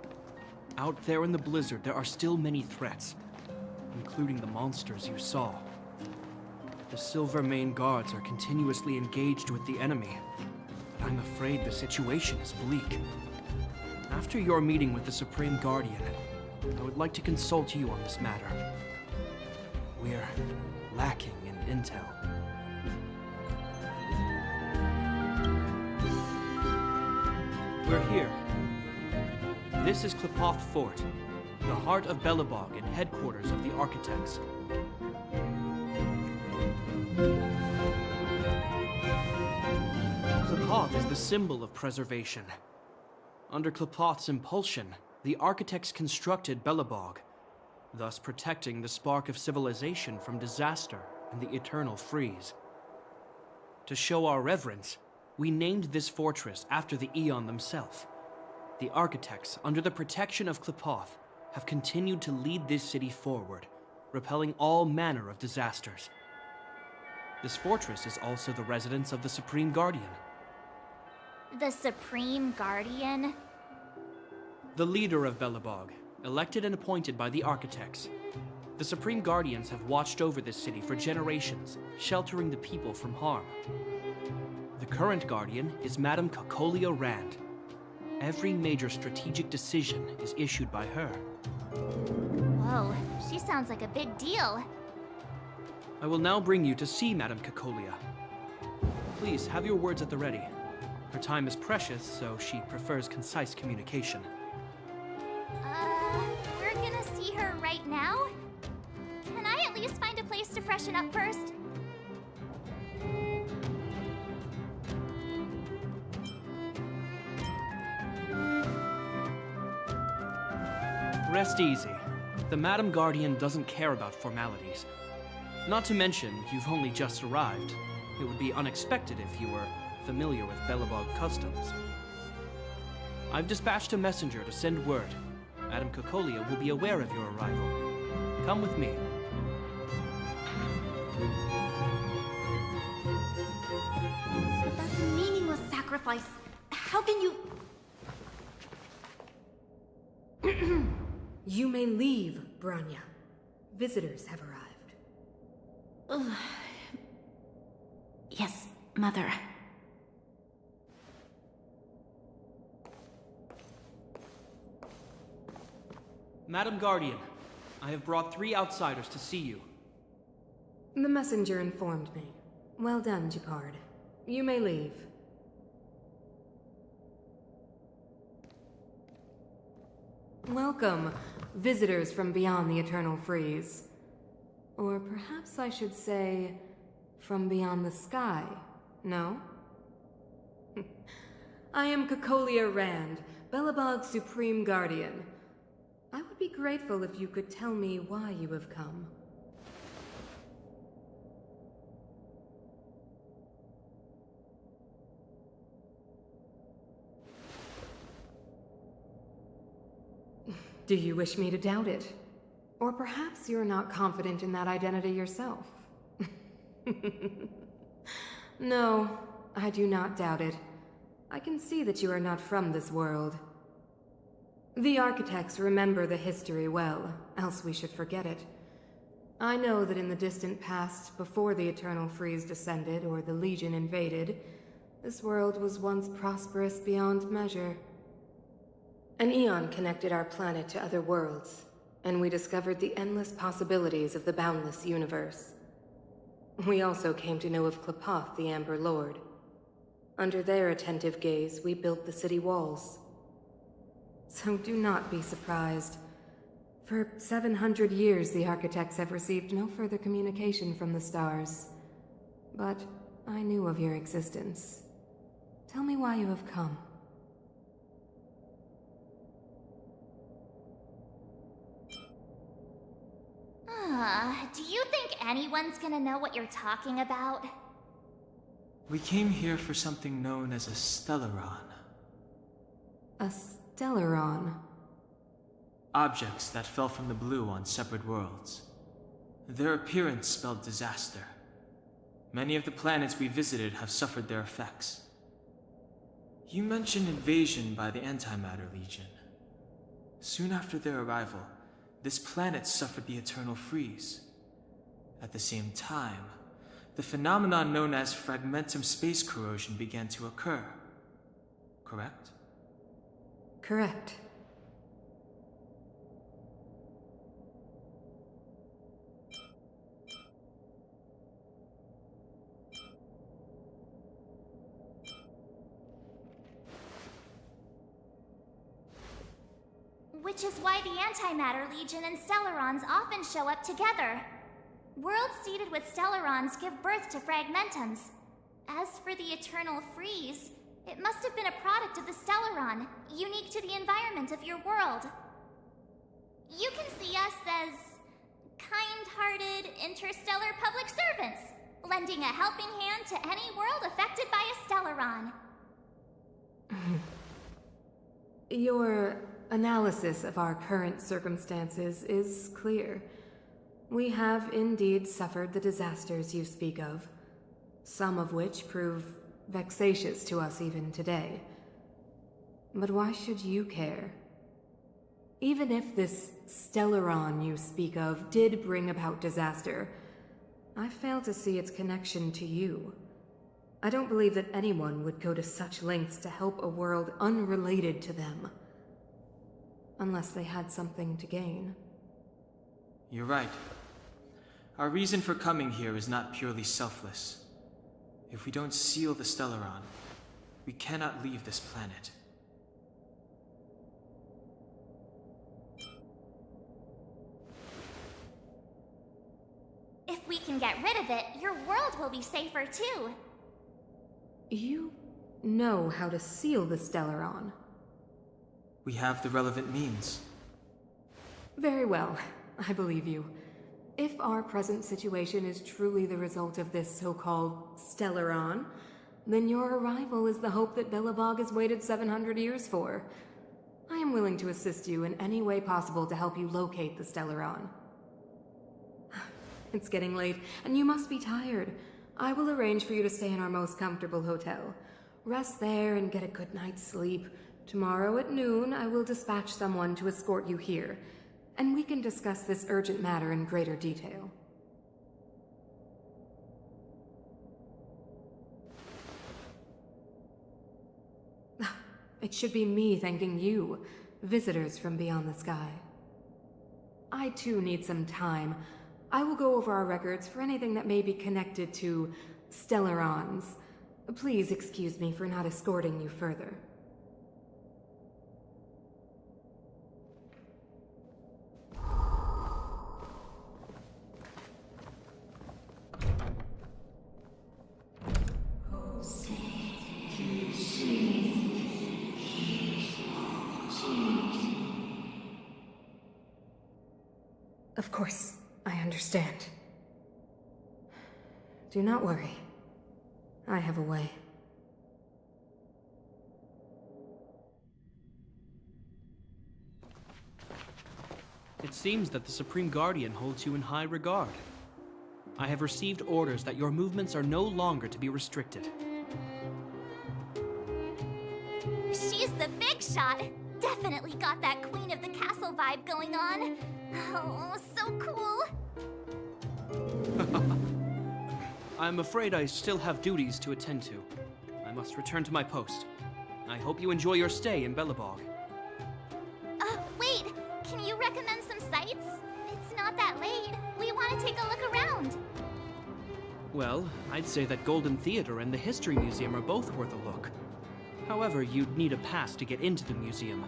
Out there in the blizzard, there are still many threats, including the monsters you saw. The Silvermane guards are continuously engaged with the enemy, but I'm afraid the situation is bleak. After your meeting with the Supreme Guardian, I would like to consult you on this matter. We're lacking in intel. We're here. This is Klepoth Fort, the heart of Belobog and headquarters of the Architects. Klepoth is the symbol of preservation. Under Klepoth's impulsion, the Architects constructed Belobog, thus protecting the spark of civilization from disaster and the eternal freeze. To show our reverence, we named this fortress after the Aeon themselves. The Architects, under the protection of Klepoth, have continued to lead this city forward, repelling all manner of disasters. This fortress is also the residence of the Supreme Guardian. The Supreme Guardian? The leader of Belobog, elected and appointed by the Architects. The Supreme Guardians have watched over this city for generations, sheltering the people from harm. The current Guardian is Madame Cocolia Rand. Every major strategic decision is issued by her. Whoa, she sounds like a big deal. I will now bring you to see Madame Cocolia. Please, have your words at the ready. Her time is precious, so she prefers concise communication. We're gonna see her right now? Can I at least find a place to freshen up first? Rest easy. The Madam Guardian doesn't care about formalities. Not to mention, you've only just arrived. It would be unexpected if you were familiar with Belobog customs. I've dispatched a messenger to send word. Madame Cocolia will be aware of your arrival. Come with me. That's a meaningless sacrifice. How can you... You may leave, Branya. Visitors have arrived. Yes, Mother. Madam Guardian, I have brought 3 outsiders to see you. The messenger informed me. Well done, Japard. You may leave. Welcome, visitors from beyond the Eternal Freeze. Or perhaps I should say, from beyond the sky, no? I am Cocolia Rand, Belobog's Supreme Guardian. I would be grateful if you could tell me why you have come. Do you wish me to doubt it? Or perhaps you're not confident in that identity yourself? No, I do not doubt it. I can see that you are not from this world. The architects remember the history well, else we should forget it. I know that in the distant past, before the Eternal Freeze descended or the Legion invaded, this world was once prosperous beyond measure. An eon connected our planet to other worlds, and we discovered the endless possibilities of the boundless universe. We also came to know of Klapoth, the Amber Lord. Under their attentive gaze, we built the city walls. So do not be surprised. For 700 years, the architects have received no further communication from the stars. But I knew of your existence. Tell me why you have come. Do you think anyone's gonna know what you're talking about? We came here for something known as a Stellaron. A Stellaron? Objects that fell from the blue on separate worlds. Their appearance spelled disaster. Many of the planets we visited have suffered their effects. You mentioned invasion by the Antimatter Legion. Soon after their arrival, this planet suffered the Eternal Freeze. At the same time, the phenomenon known as fragmentum space corrosion began to occur. Correct? Correct. Which is why the Antimatter Legion and Stellarons often show up together. Worlds seeded with Stellarons give birth to fragmentums. As for the Eternal Freeze, it must have been a product of the Stellaron, unique to the environment of your world. You can see us as kind-hearted interstellar public servants, lending a helping hand to any world affected by a Stellaron. Your analysis of our current circumstances is clear. We have indeed suffered the disasters you speak of, some of which prove vexatious to us even today. But why should you care? Even if this Stellaron you speak of did bring about disaster, I fail to see its connection to you. I don't believe that anyone would go to such lengths to help a world unrelated to them. Unless they had something to gain. You're right. Our reason for coming here is not purely selfless. If we don't seal the Stellaron, we cannot leave this planet. If we can get rid of it, your world will be safer too. You know how to seal the Stellaron. We have the relevant means. Very well, I believe you. If our present situation is truly the result of this so-called Stellaron, then your arrival is the hope that Belobog has waited 700 years for. I am willing to assist you in any way possible to help you locate the Stellaron. It's getting late, and you must be tired. I will arrange for you to stay in our most comfortable hotel. Rest there and get a good night's sleep. Tomorrow at noon, I will dispatch someone to escort you here, and we can discuss this urgent matter in greater detail. It should be me thanking you, visitors from beyond the sky. I too need some time. I will go over our records for anything that may be connected to Stellarons. Please excuse me for not escorting you further. Of course, I understand. Do not worry. I have a way. It seems that the Supreme Guardian holds you in high regard. I have received orders that your movements are no longer to be restricted. She's the big shot. Definitely got that Queen of the Castle vibe going on. Oh, so cool. I'm afraid I still have duties to attend to. I must return to my post. I hope you enjoy your stay in Belobog. Wait, can you recommend some sites? It's not that late. We want to take a look around. Well, I'd say that Golden Theater and the History Museum are both worth a look. However, you'd need a pass to get into the museum.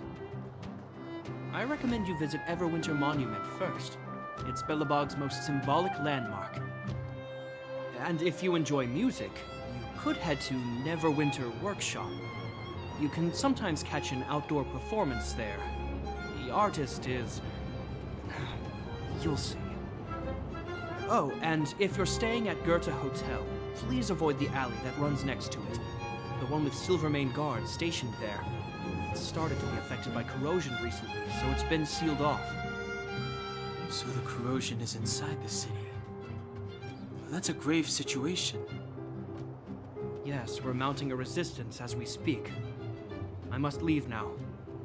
I recommend you visit Everwinter Monument first. It's Belobog's most symbolic landmark. And if you enjoy music, you could head to Neverwinter Workshop. You can sometimes catch an outdoor performance there. The artist is... you'll see. Oh, and if you're staying at Goethe Hotel, please avoid the alley that runs next to it. The one with Silvermane guards stationed there. It started to be affected by corrosion recently, so it's been sealed off. So the corrosion is inside the city. That's a grave situation. Yes, we're mounting a resistance as we speak. I must leave now.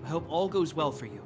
I hope all goes well for you.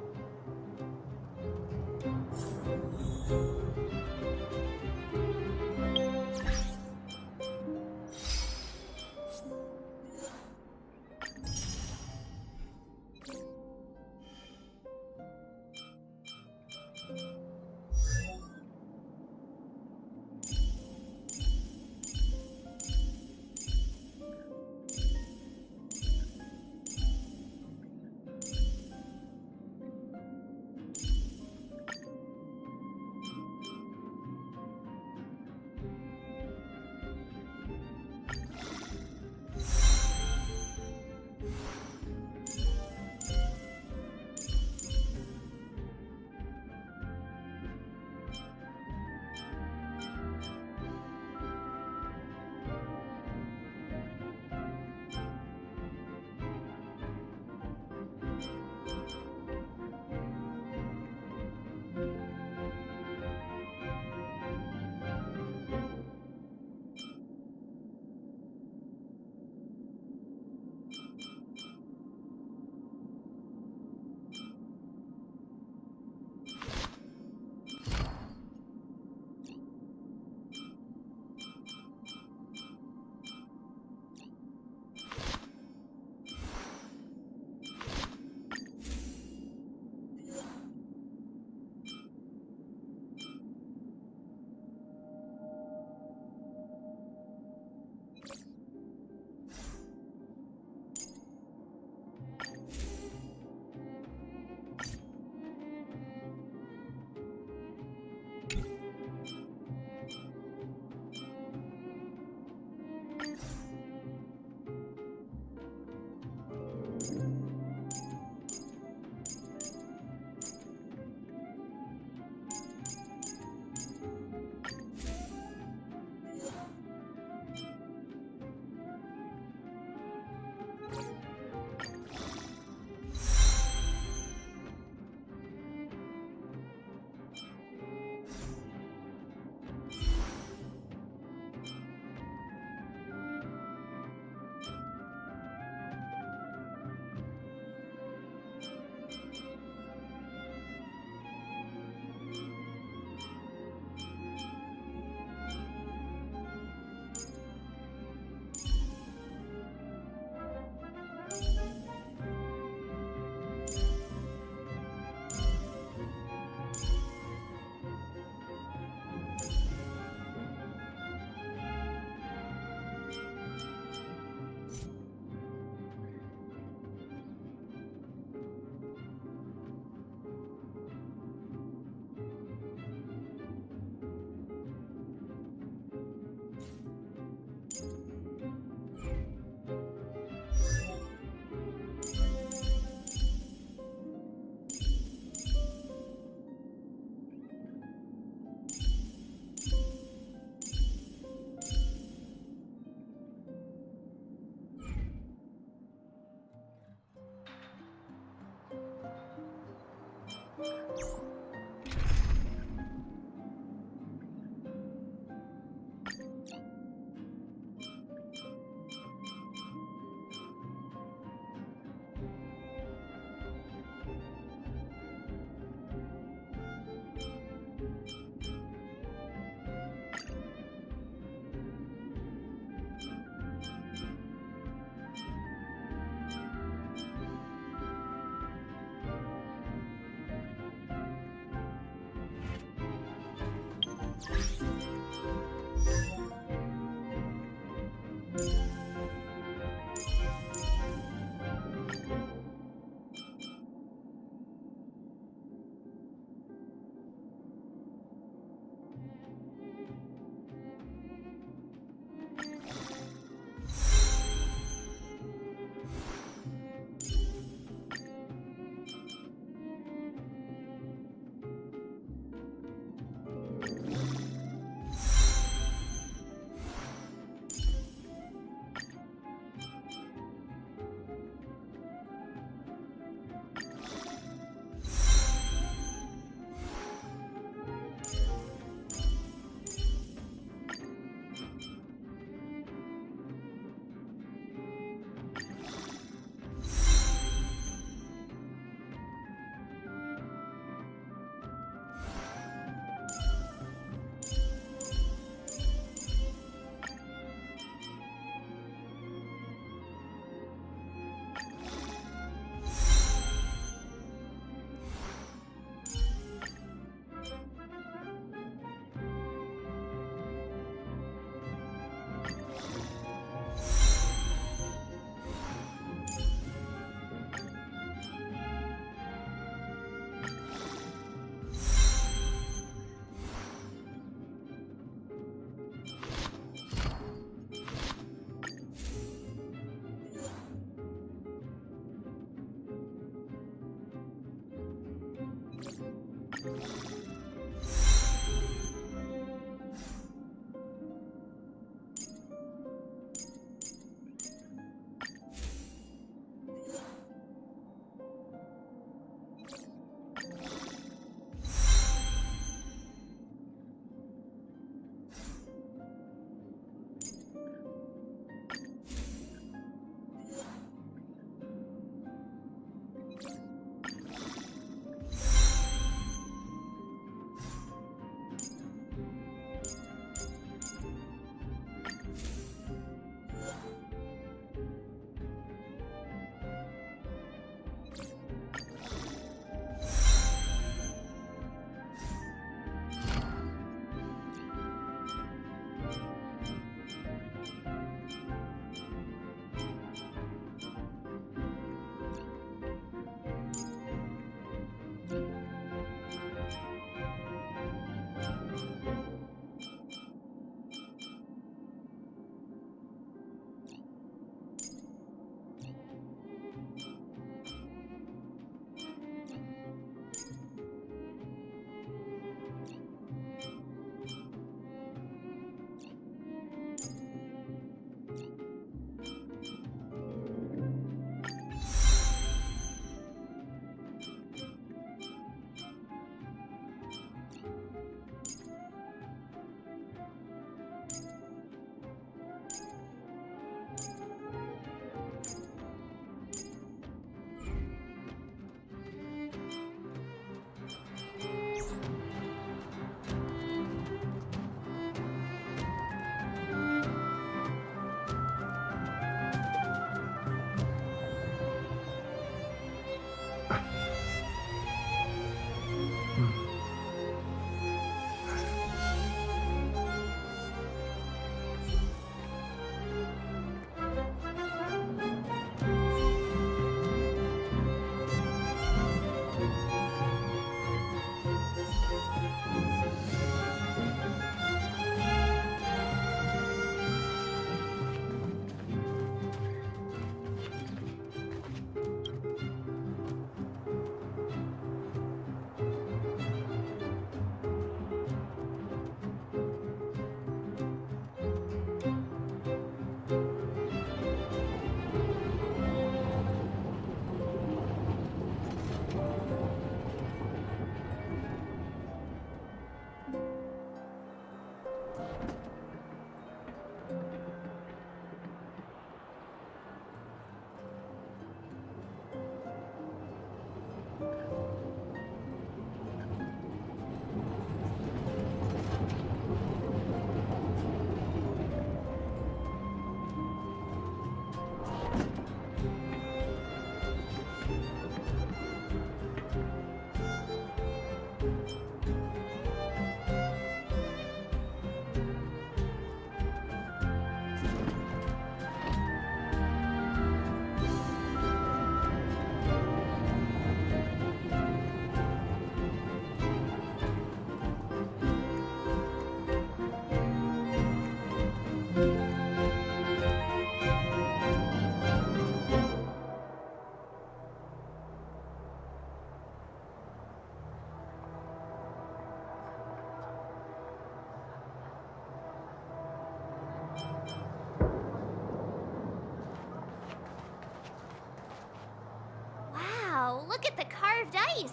Look at the carved ice!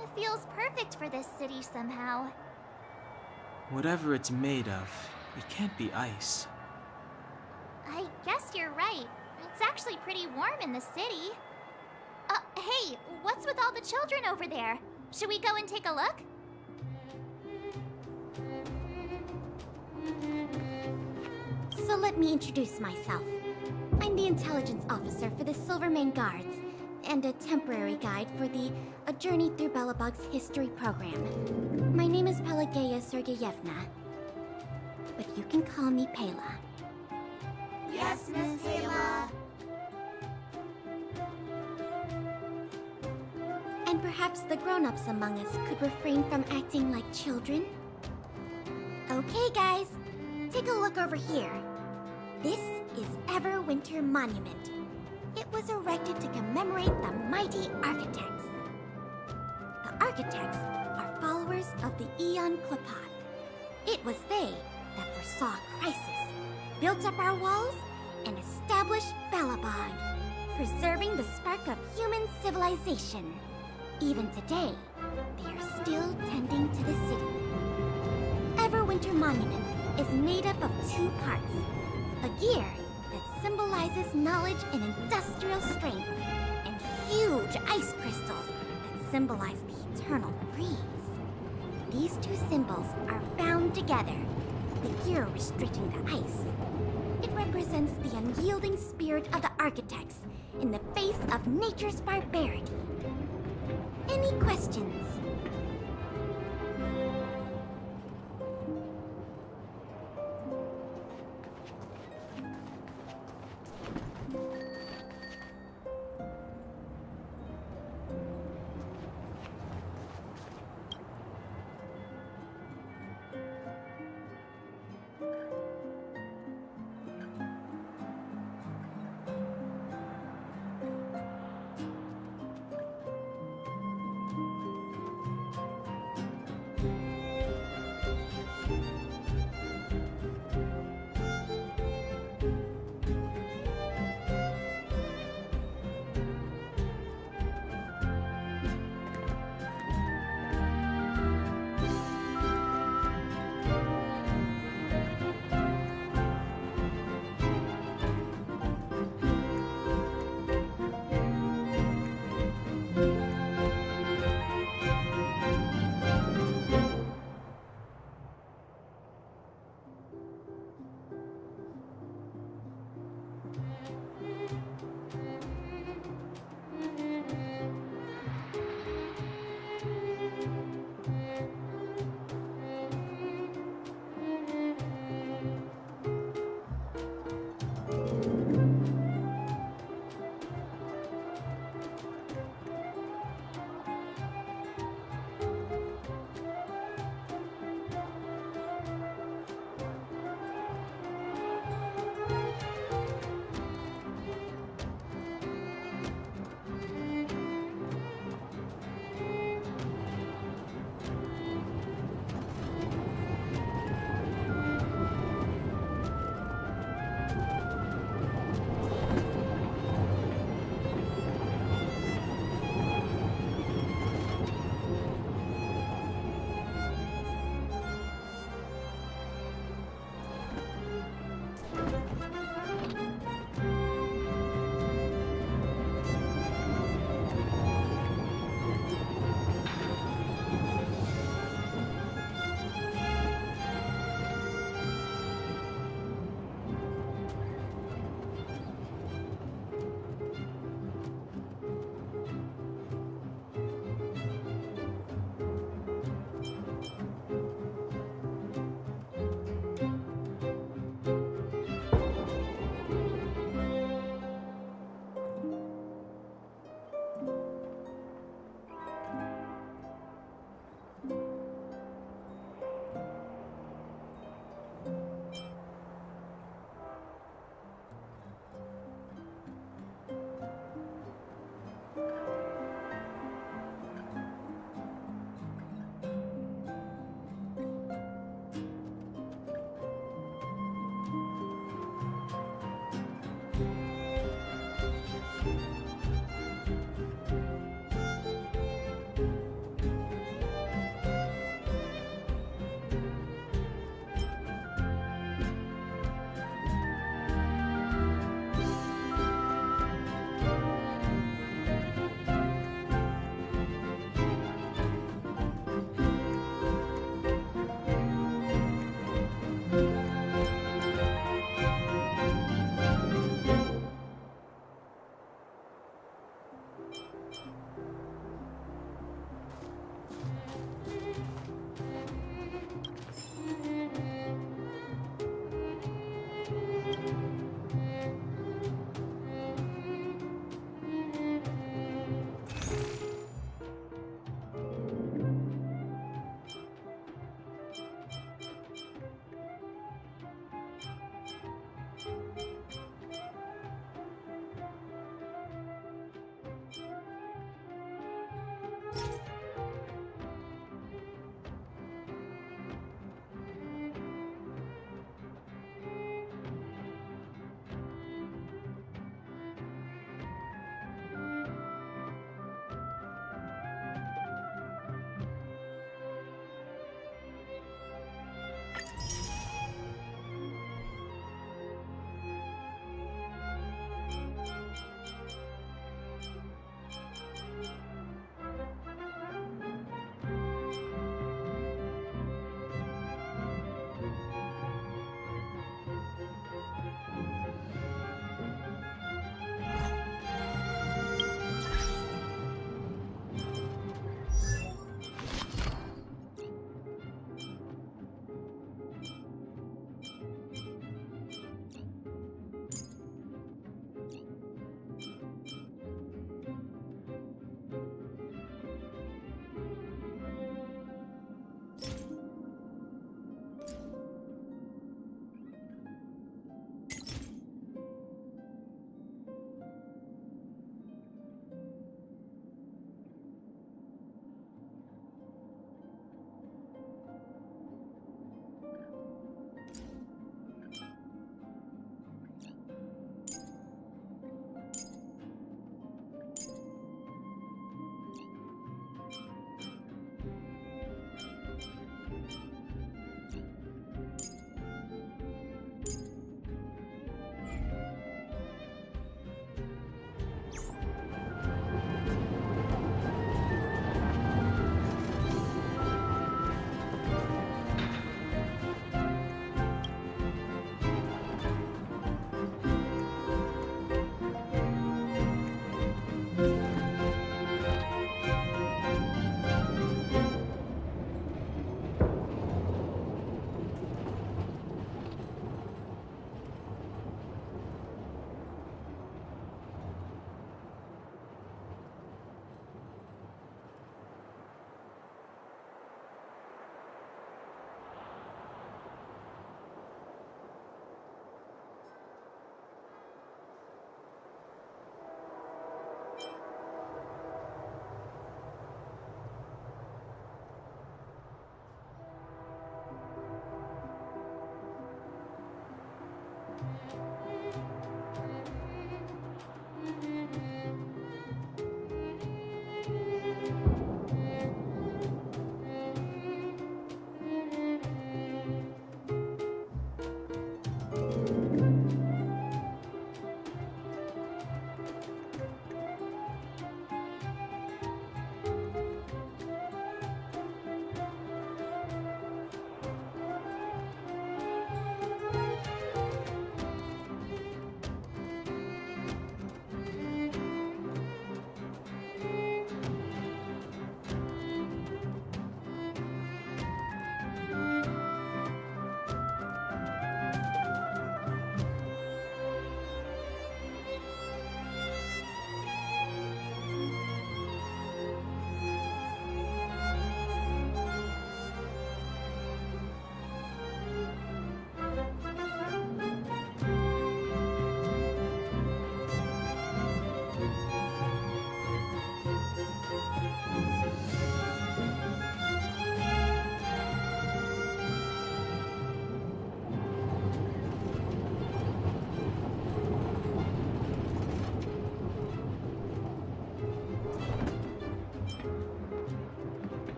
It feels perfect for this city somehow. Whatever it's made of, it can't be ice. I guess you're right. It's actually pretty warm in the city. Hey, what's with all the children over there? Should we go and take a look? So let me introduce myself. I'm the intelligence officer for the Silvermane Guards, and a temporary guide for the A Journey Through Belobog's history program. My name is Pelageya Sergeyevna, but you can call me Pela. Yes, Miss Taylor. And perhaps the grown-ups among us could refrain from acting like children? Okay, guys, take a look over here. This is Everwinter Monument. It was erected to commemorate the mighty architects. The architects are followers of the Aeon Klapat. It was they that foresaw crisis, built up our walls, and established Belobog, preserving the spark of human civilization. Even today, they are still tending to the city. Everwinter Monument is made up of 2 parts. A gear that symbolizes knowledge and industrial strength, and huge ice crystals that symbolize the eternal freeze. These 2 symbols are bound together, the gear restricting the ice. It represents the unyielding spirit of the architects in the face of nature's barbarity. Any questions?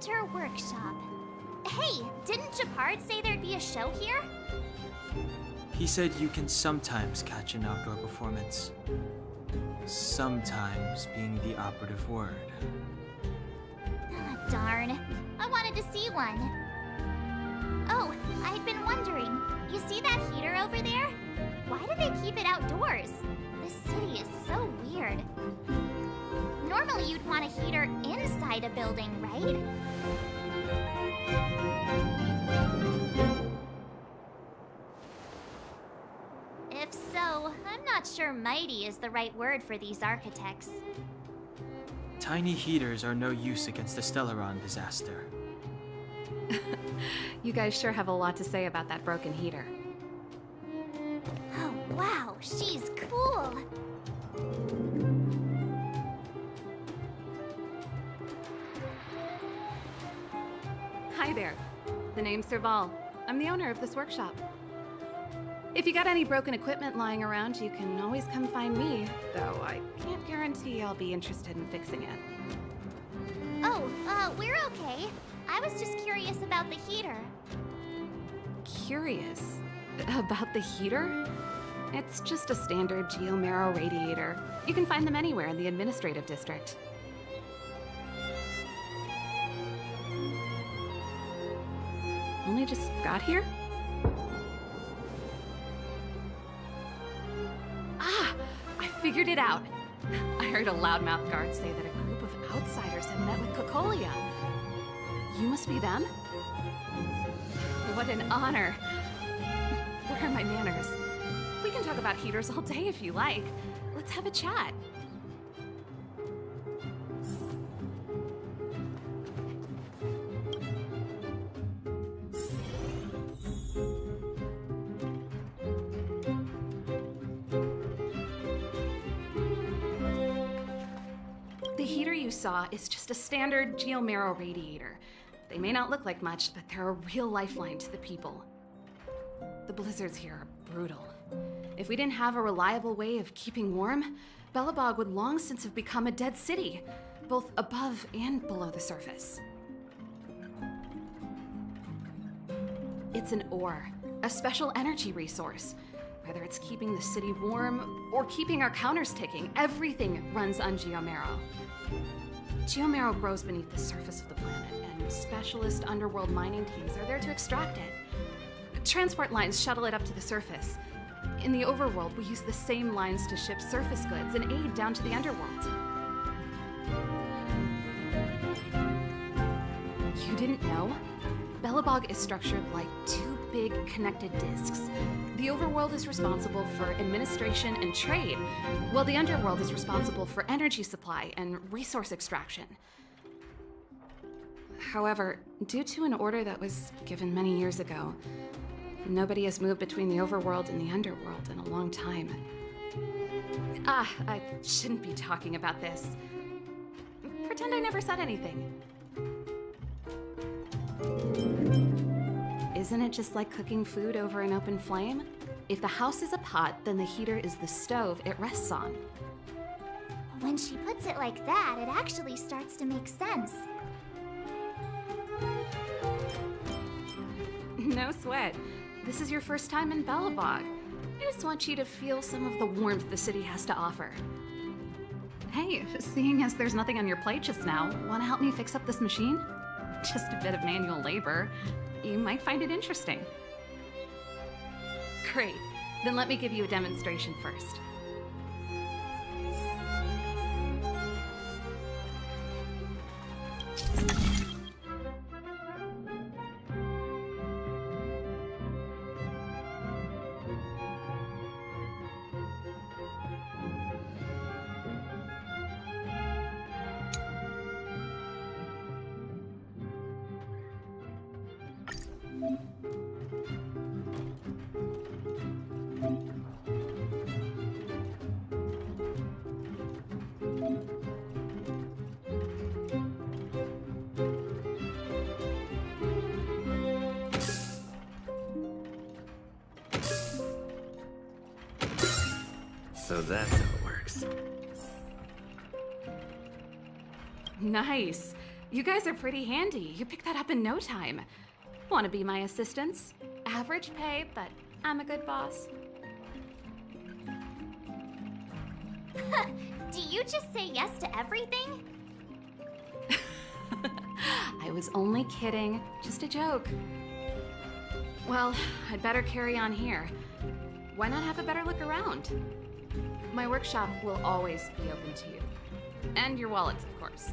Winter Workshop. Hey, didn't Japard say there'd be a show here? He said you can sometimes catch an outdoor performance. Sometimes being the operative word. Darn. I wanted to see one. Oh, I'd been wondering. You see that heater over there? Why do they keep it outdoors? This city is so weird. Normally you'd want a heater inside a building, right? If so, I'm not sure mighty is the right word for these architects. Tiny heaters are no use against the Stellaron disaster. You guys sure have a lot to say about that broken heater. Oh, wow, she's cool. Hi there. The name's Serval. I'm the owner of this workshop. If you got any broken equipment lying around, you can always come find me, though I can't guarantee I'll be interested in fixing it. Oh, we're okay. I was just curious about the heater. Curious? About the heater? It's just a standard geomarrow radiator. You can find them anywhere in the administrative district. Only just got here? Ah! I figured it out! I heard a loudmouth guard say that a group of outsiders had met with Cocolia. You must be them? What an honor. Where are my manners? We can talk about heaters all day if you like. Let's have a chat. The heater you saw is just a standard geomarrow radiator. They may not look like much, but they're a real lifeline to the people. The blizzards here are brutal. If we didn't have a reliable way of keeping warm, Belobog would long since have become a dead city, both above and below the surface. It's an ore, a special energy resource. Whether it's keeping the city warm or keeping our counters ticking, everything runs on geomarrow. Geomarrow grows beneath the surface of the planet, and specialist underworld mining teams are there to extract it. Transport lines shuttle it up to the surface. In the overworld, we use the same lines to ship surface goods and aid down to the underworld. You didn't know? Belobog is structured like two big connected disks. The overworld is responsible for administration and trade, while the underworld is responsible for energy supply and resource extraction. However, due to an order that was given many years ago, nobody has moved between the overworld and the underworld in a long time. I shouldn't be talking about this. Pretend I never said anything. Isn't it just like cooking food over an open flame? If the house is a pot, then the heater is the stove it rests on. When she puts it like that, it actually starts to make sense. No sweat. This is your first time in Belobog. I just want you to feel some of the warmth the city has to offer. Hey, seeing as there's nothing on your plate just now, want to help me fix up this machine? Just a bit of manual labor. You might find it interesting. Great. Then let me give you a demonstration first. So that's how it works. Nice. You guys are pretty handy. You picked that up in no time. Want to be my assistants? Average pay, but I'm a good boss. Do you just say yes to everything? I was only kidding. Just a joke. Well, I'd better carry on here. Why not have a better look around? My workshop will always be open to you. And your wallets, of course.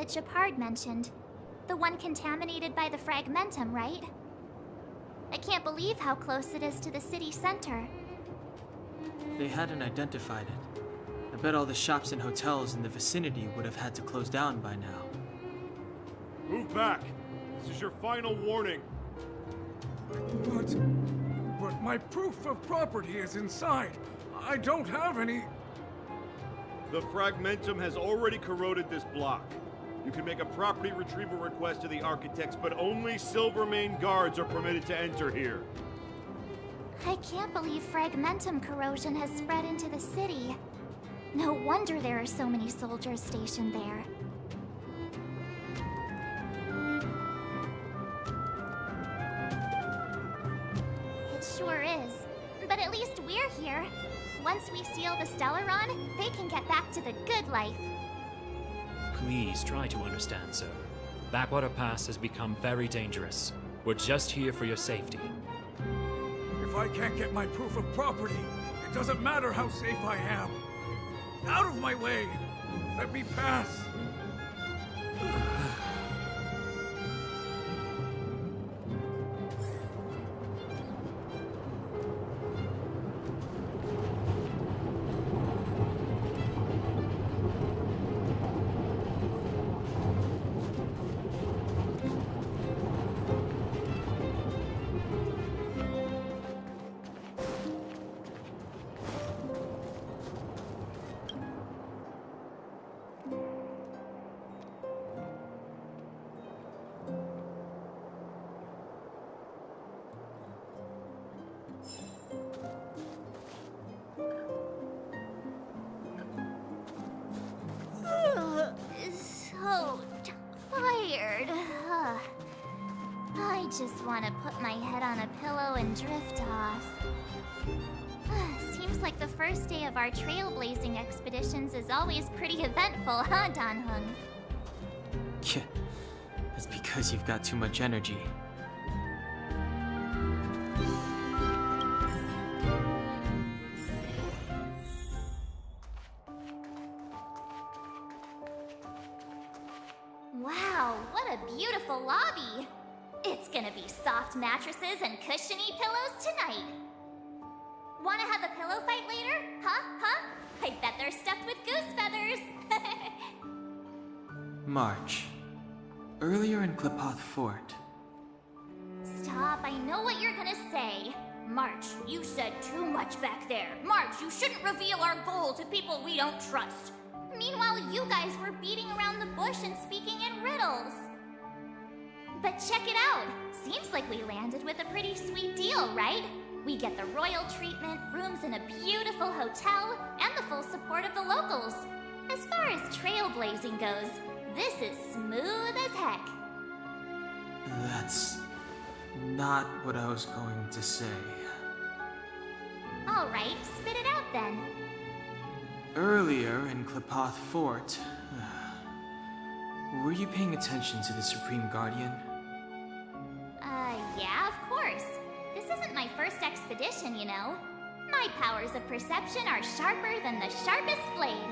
that Shepard mentioned. The one contaminated by the fragmentum, right? I can't believe how close it is to the city center. They hadn't identified it. I bet all the shops and hotels in the vicinity would have had to close down by now. Move back! This is your final warning. But my proof of property is inside. I don't have any... The fragmentum has already corroded this block. You can make a property retrieval request to the architects, but only Silvermane guards are permitted to enter here. I can't believe fragmentum corrosion has spread into the city. No wonder there are so many soldiers stationed there. It sure is. But at least we're here. Once we seal the Stellaron, they can get back to the good life. Please try to understand, sir. Backwater Pass has become very dangerous. We're just here for your safety. If I can't get my proof of property, it doesn't matter how safe I am. Out of my way! Let me pass! So tired. I just want to put my head on a pillow and drift off. Seems like the first day of our trailblazing expeditions is always pretty eventful, huh, Danhung? Yeah, that's because you've got too much energy. Wow, what a beautiful lobby! It's gonna be soft mattresses and cushiony pillows tonight. Wanna have a pillow fight later? Huh? I bet they're stuffed with goose feathers. March. Earlier in Klipoth Fort. Stop, I know what you're gonna say. March, you said too much back there. March, you shouldn't reveal our goal to people we don't trust. Meanwhile, you guys were beating around the bush and speaking in riddles. But check it out. Seems like we landed with a pretty sweet deal, right? We get the royal treatment, rooms in a beautiful hotel, and the full support of the locals. As far as trailblazing goes, this is smooth as heck. That's not what I was going to say. Alright, spit it out then. Earlier in Klipoth Fort, were you paying attention to the Supreme Guardian? Yeah, of course. This isn't my first expedition, you know. My powers of perception are sharper than the sharpest blade.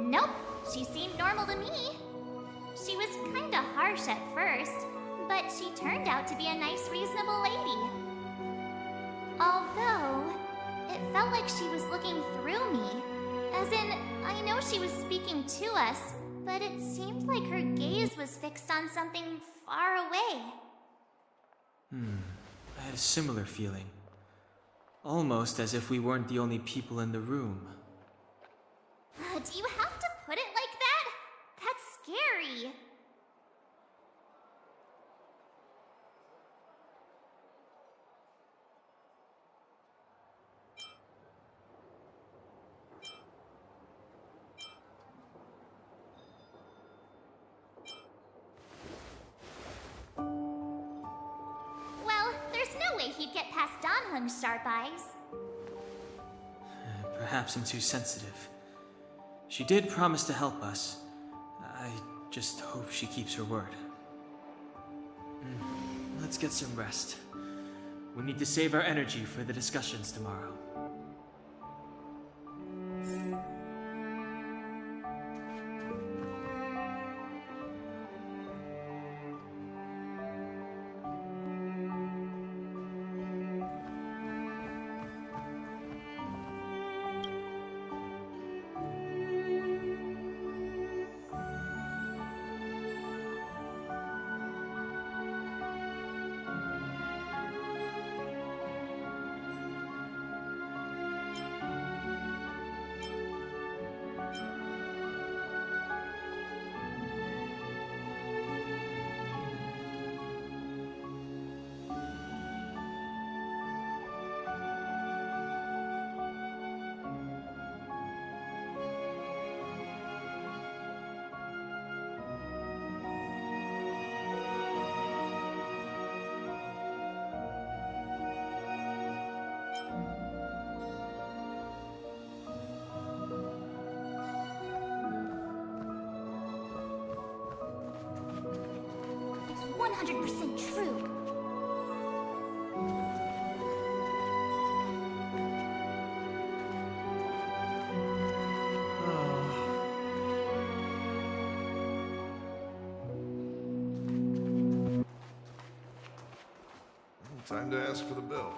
Nope, she seemed normal to me. She was kinda harsh at first, but she turned out to be a nice, reasonable lady. Although, it felt like she was looking through me. As in, I know she was speaking to us, but it seemed like her gaze was fixed on something far away. I had a similar feeling. Almost as if we weren't the only people in the room. Do you have to put it like that? That's scary. Well, there's no way he'd get past Danhung's sharp eyes. Perhaps I'm too sensitive. She did promise to help us. I just hope she keeps her word. Let's get some rest. We need to save our energy for the discussions tomorrow. It's 100% true. Time to ask for the bill.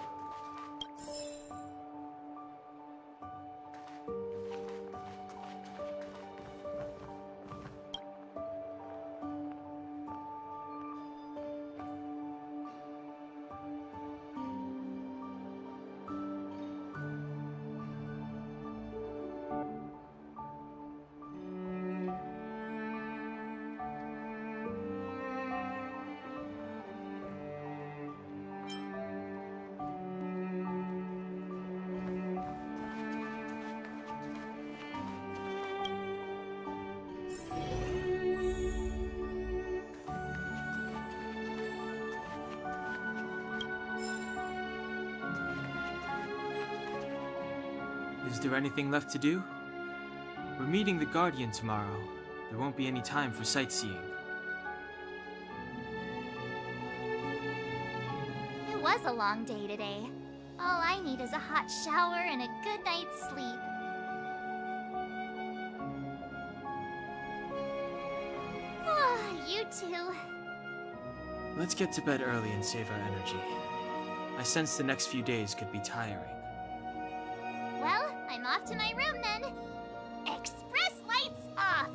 Is there anything left to do? We're meeting the Guardian tomorrow. There won't be any time for sightseeing. It was a long day today. All I need is a hot shower and a good night's sleep. You too. Let's get to bed early and save our energy. I sense the next few days could be tiring. Well, I'm off to my room then. Express lights off!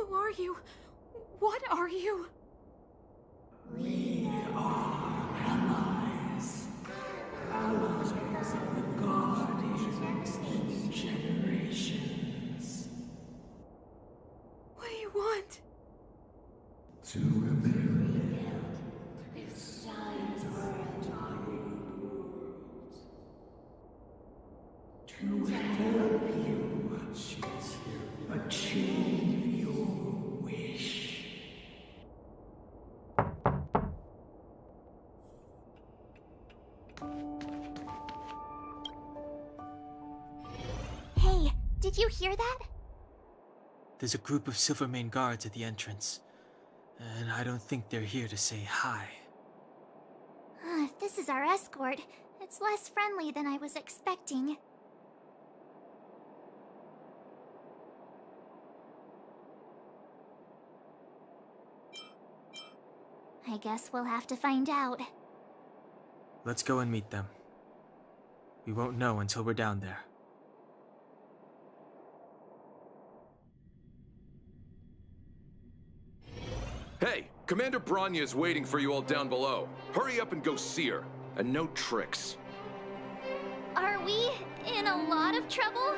Who are you? What are you? We are allies. Allies of the Guardians in generations. What do you want? To rebuild. It's time for a dark world. To help you achieve your wish. Hey, did you hear that? There's a group of Silvermane guards at the entrance, and I don't think they're here to say hi. If this is our escort, it's less friendly than I was expecting. I guess we'll have to find out. Let's go and meet them. We won't know until we're down there. Hey, Commander Branya is waiting for you all down below. Hurry up and go see her. And no tricks. Are we in a lot of trouble?